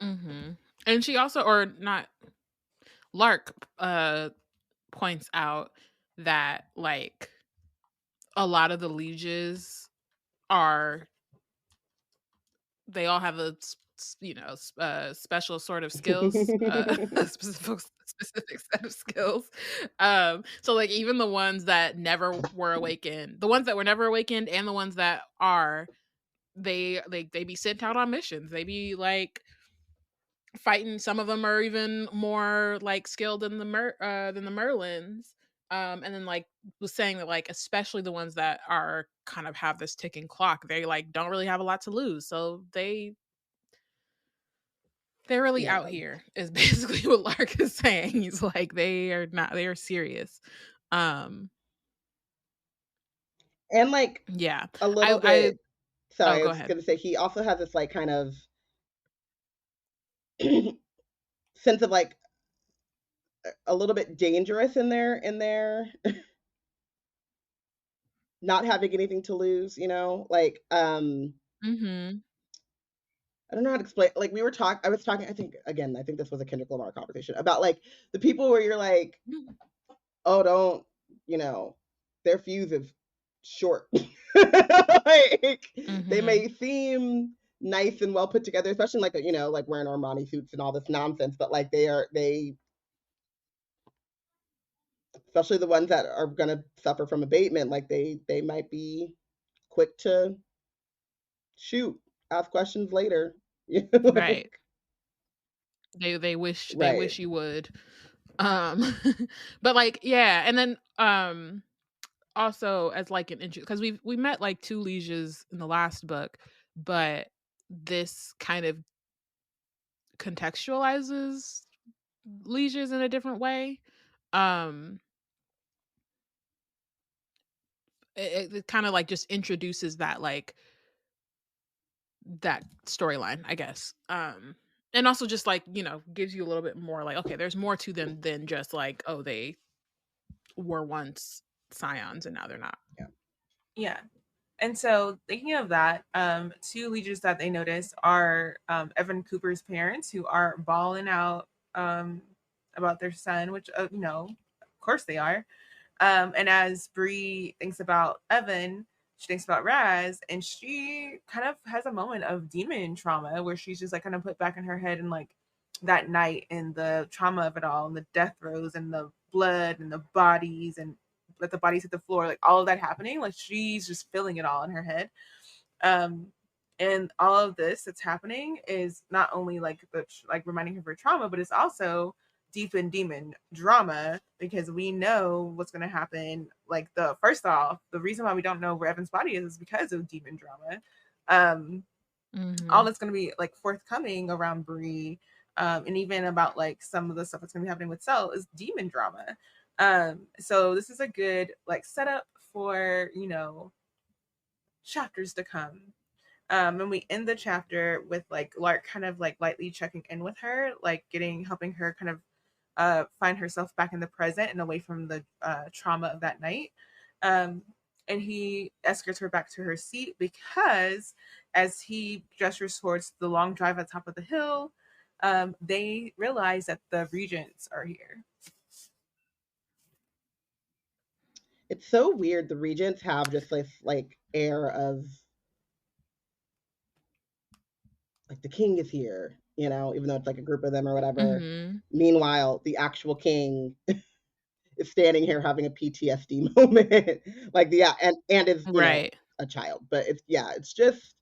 Mm-hmm. And she also, or not, Lark points out that like a lot of the lieges are, they all have a special sort of skills, a specific set of skills. So like even the ones that never were awakened, the ones that were never awakened, and the ones that are, they be sent out on missions. They be like fighting. Some of them are even more like skilled than the Merlins, And then like was saying that like especially the ones that are kind of have this ticking clock, they like don't really have a lot to lose, so they're really out here is basically what Lark is saying. He's like they are serious. And like Yeah. a little I bit. Sorry, I go was ahead. gonna say he also has this like kind of sense of like a little bit dangerous in their not having anything to lose, like Mhm. I don't know how to explain. Like I was talking. I think this was a Kendrick Lamar conversation about like the people where you're like, oh, don't, their fuse is short. Like they Mhm. may seem nice and well put together, especially like like wearing Armani suits and all this nonsense, but like they especially the ones that are gonna suffer from abatement, like they might be quick to shoot, ask questions later. Right. Like, They right. wish you would. Um but like yeah, and then also as like an intro, because we met like two lieges in the last book, but this kind of contextualizes lieges in a different way. Um it kind of like just introduces that like that storyline, I guess. And also just like, gives you a little bit more like, okay, there's more to them than just like, oh, they were once scions and now they're not. Yeah. And so, thinking of that, two lieges that they notice are Evan Cooper's parents, who are bawling out about their son, which, of course they are. And as Bree thinks about Evan, she thinks about Raz, and she kind of has a moment of demon trauma where she's just like kind of put back in her head and like that night and the trauma of it all and the death throes and the blood and the bodies and let the bodies hit the floor, like all of that happening. Like she's just feeling it all in her head. Um, and all of this that's happening is not only like reminding her of her trauma, but it's also deep in demon drama because we know what's going to happen. Like first off, the reason why we don't know where Evan's body is because of demon drama. All that's going to be like forthcoming around Bree, and even about like some of the stuff that's going to be happening with Cell is demon drama. So this is a good like setup for chapters to come. And we end the chapter with like Lark kind of like lightly checking in with her, like helping her kind of find herself back in the present and away from the trauma of that night. And he escorts her back to her seat because as he gestures towards the long drive at the top of the hill, they realize that the regents are here. It's so weird. The regents have just this like air of like the king is here, even though it's like a group of them or whatever. Mm-hmm. Meanwhile, the actual king is standing here having a PTSD moment. Like and is, Right. a child. But it's just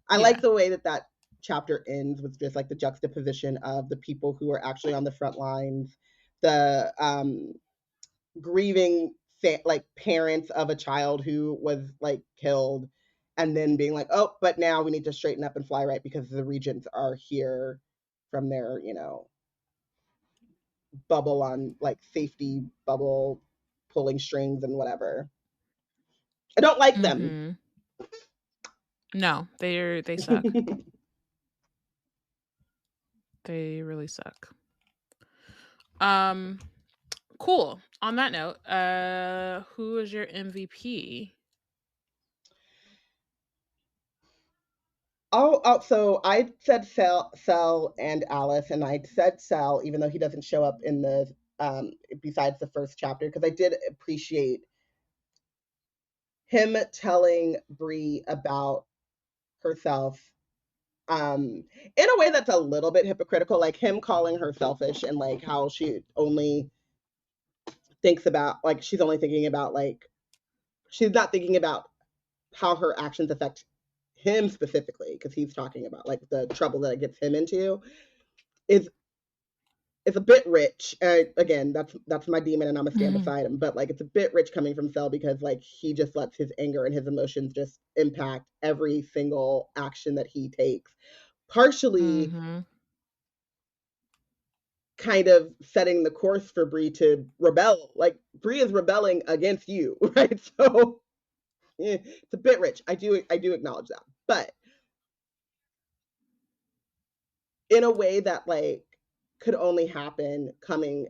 I Yeah. like the way that chapter ends with just like the juxtaposition of the people who are actually on the front lines, the grieving like parents of a child who was like killed, and then being like, oh, but now we need to straighten up and fly right because the regents are here from their bubble on like safety bubble pulling strings and whatever. I don't like them. Mm-hmm. No, they suck. They really suck. Cool. On that note, who is your MVP? So I said Cell and Alice, and I said Cell, even though he doesn't show up in the besides the first chapter, because I did appreciate him telling Bree about herself in a way that's a little bit hypocritical, like him calling her selfish and like how she only thinks about like she's only thinking about like she's not thinking about how her actions affect him specifically because he's talking about like the trouble that it gets him into is it's a bit rich. Again, that's my demon, and I'm gonna stand beside him. But like, it's a bit rich coming from Cell because like he just lets his anger and his emotions just impact every single action that he takes. Partially, kind of setting the course for Bree to rebel. Like Bree is rebelling against you, right? So it's a bit rich. I do acknowledge that, but in a way that like could only happen coming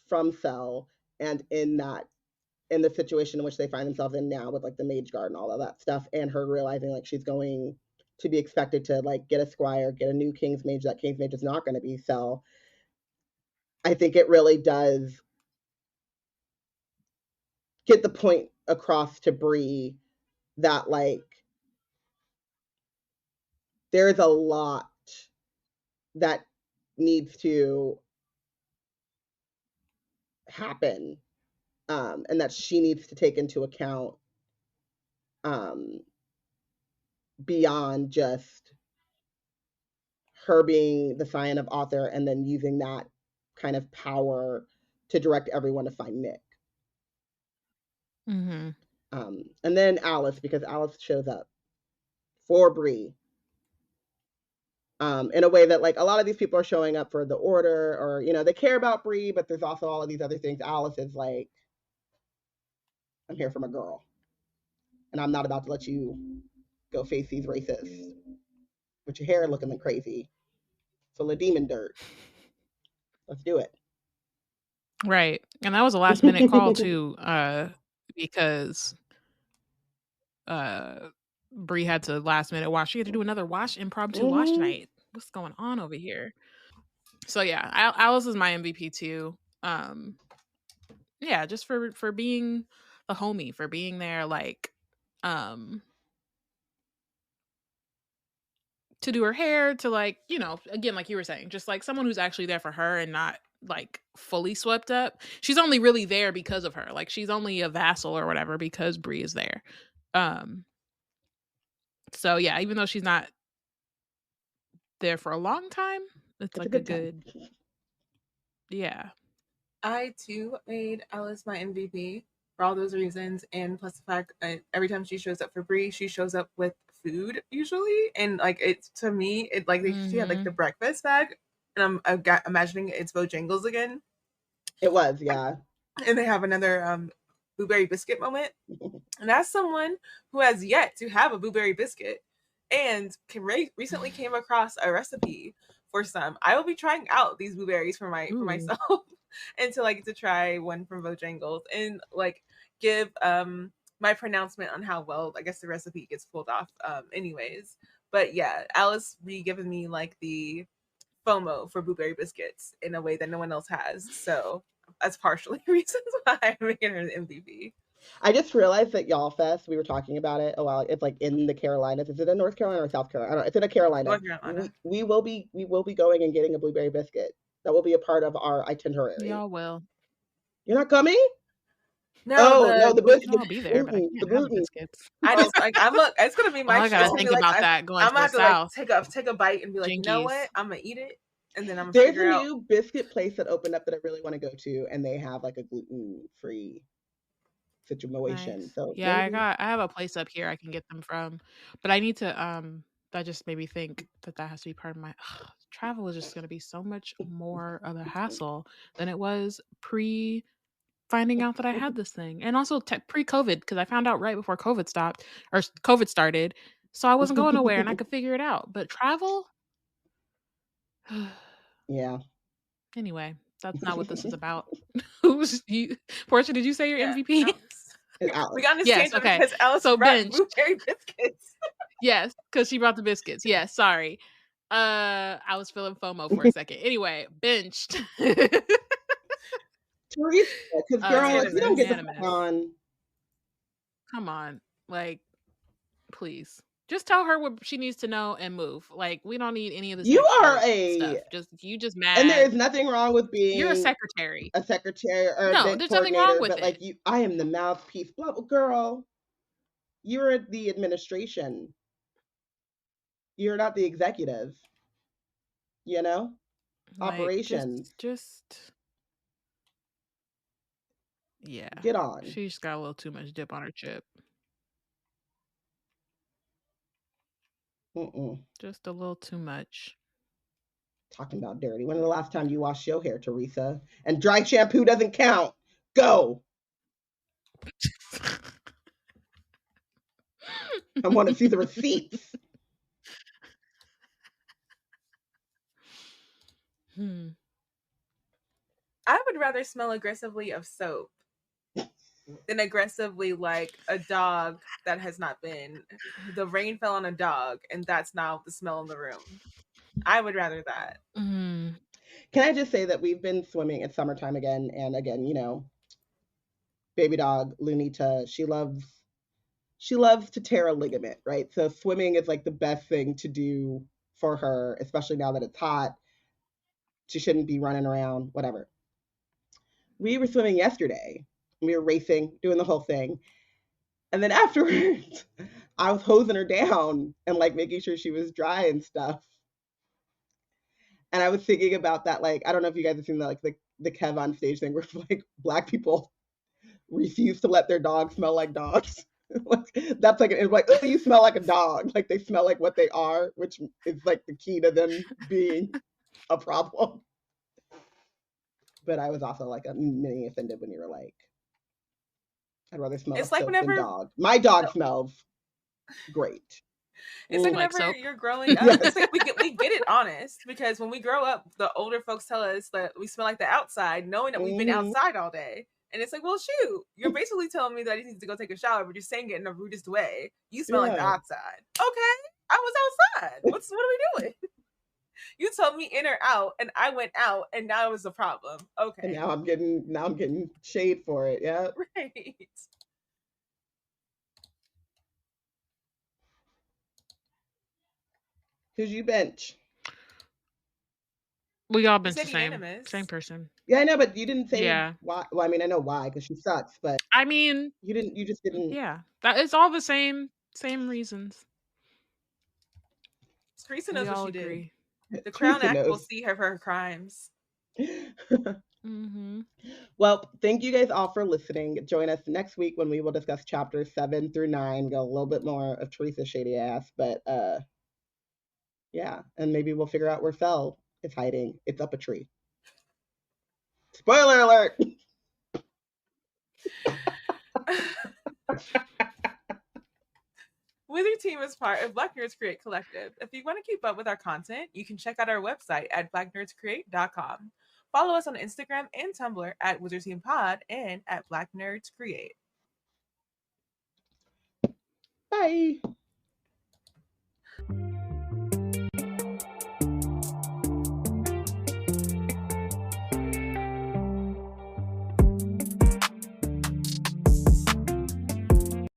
from Cell, and in the situation in which they find themselves in now with like the mage guard and all of that stuff, and her realizing like she's going to be expected to like get a squire, get a new king's mage. That king's mage is not going to be Cell. I think it really does get the point across to Bree that like there's a lot that needs to happen, and that she needs to take into account, beyond just her being the scion of author and then using that kind of power to direct everyone to find Nick. And then Alice, because Alice shows up for Bree, in a way that like a lot of these people are showing up for the order, or you know, they care about Bree, but there's also all of these other things. Alice is like, I'm here for my girl, and I'm not about to let you go face these racists with your hair looking like crazy, full of demon dirt. Let's do it. Right. And that was a last minute call too, because Bree had to last minute wash. She had to do another impromptu wash tonight. What's going on over here? So yeah, Alice is my MVP too. Yeah, just for being the homie, for being there, like, to do her hair, to like, you know, again, like you were saying, just like someone who's actually there for her and not like fully swept up. She's only really there because of her. Like she's only a vassal or whatever because Bree is there. So yeah, even though she's not there for a long time, it's like a good yeah. I too made Alice my MVP for all those reasons, and plus the fact every time she shows up for Bree, she shows up with food usually, and like it's, to me, it like she had like the breakfast bag, and I'm imagining it's Bojangles again. It was, yeah. And they have another blueberry biscuit moment, and as someone who has yet to have a blueberry biscuit and recently came across a recipe for some, I will be trying out these blueberries for myself. And to try one from Bojangles and like give my pronouncement on how well I guess the recipe gets pulled off anyways. But yeah, Alice re-given me like the FOMO for blueberry biscuits in a way that no one else has. So that's partially reasons why I'm making her the MVP. I just realized that Y'all Fest, we were talking about it a while. It's like in the Carolinas. Is it in North Carolina or South Carolina? I don't know. It's in a Carolina. North Carolina. We will be going and getting a blueberry biscuit. That will be a part of our itinerary. Y'all will. You're not coming? No, the biscuits. I'll be there, but I can't have the biscuits. I just like it's gonna be my. I gotta think about that going I'm to the south. South. Like take a bite and be like, Jinkies. you know what? I'm gonna eat it, and then I'm. There's a new biscuit place that opened up that I really want to go to, and they have like a gluten-free situation. Nice. So yeah, I have a place up here I can get them from, but I need to that just made me think that has to be part of my travel is just going to be so much more of a hassle than it was pre finding out that I had this thing, and also pre-COVID, because I found out right before COVID stopped or COVID started, so I wasn't going nowhere and I could figure it out. But travel, yeah. Anyway, that's not what this is about. Who's you? Portia, did you say your MVP? We got this yes, okay. Because Alice so brought blueberry biscuits. Yes, because she brought the biscuits. Yes, sorry. I was feeling FOMO for a second. Anyway, benched. Teresa, because girl, if you don't get the on. Come on, like, please. Just tell her what she needs to know and move. Like, we don't need any of this. You are stuff. You just mad. And there is nothing wrong with being. You're a secretary. A secretary or no, there's nothing wrong with but it. Like I am the mouthpiece. Blah, girl, you're the administration. You're not the executive. You know. operations. Yeah. Get on. She's got a little too much dip on her chip. Just a little too much. Talking about dirty. When was the last time you washed your hair, Teresa? And dry shampoo doesn't count. Go. I want to see the receipts. I would rather smell aggressively of soap than aggressively like a dog that has not been. The rain fell on a dog, and that's now the smell in the room. I would rather that. Can I just say that we've been swimming at summertime again, and again, you know, baby dog Lunita, she loves to tear a ligament, right? So swimming is like the best thing to do for her, especially now that it's hot. She shouldn't be running around, whatever. We were swimming yesterday. We were racing, doing the whole thing. And then afterwards, I was hosing her down and like making sure she was dry and stuff. And I was thinking about that, like, I don't know if you guys have seen the, like, the Kev on stage thing where like Black people refuse to let their dogs smell like dogs. That's like, it's like, oh, you smell like a dog. Like they smell like what they are, which is like the key to them being a problem. But I was also like a mini offended when you were like, I'd rather smell It's like soap than dog. My dog smells great. It's like whenever you're growing up, yes. It's like we get it honest, because when we grow up, the older folks tell us that we smell like the outside, knowing that we've been outside all day. And it's like, well, shoot, you're basically telling me that he needs to go take a shower, but you're saying it in the rudest way. You smell like the outside. Okay, I was outside. What are we doing? You told me in or out, and I went out, and now it was a problem. Okay. And now I'm getting shade for it. Yeah. Right. Who's you bench? We all bench the same person. Yeah, I know, but you didn't say why. Well, I mean, I know why, because she sucks, but I mean, you just didn't. Yeah, that is all the same reasons. Teresa knows what she did. The Crown Act will see her for her crimes. Well, thank you guys all for listening. Join us next week when we will discuss chapters 7 through 9. Go a little bit more of Teresa's shady ass, but yeah, and maybe we'll figure out where Fell is hiding. It's up a tree. Spoiler alert! Wizard Team is part of Black Nerds Create Collective. If you want to keep up with our content, you can check out our website at blacknerdscreate.com. Follow us on Instagram and Tumblr at Wizard Team Pod and at Black Nerds Create. Bye.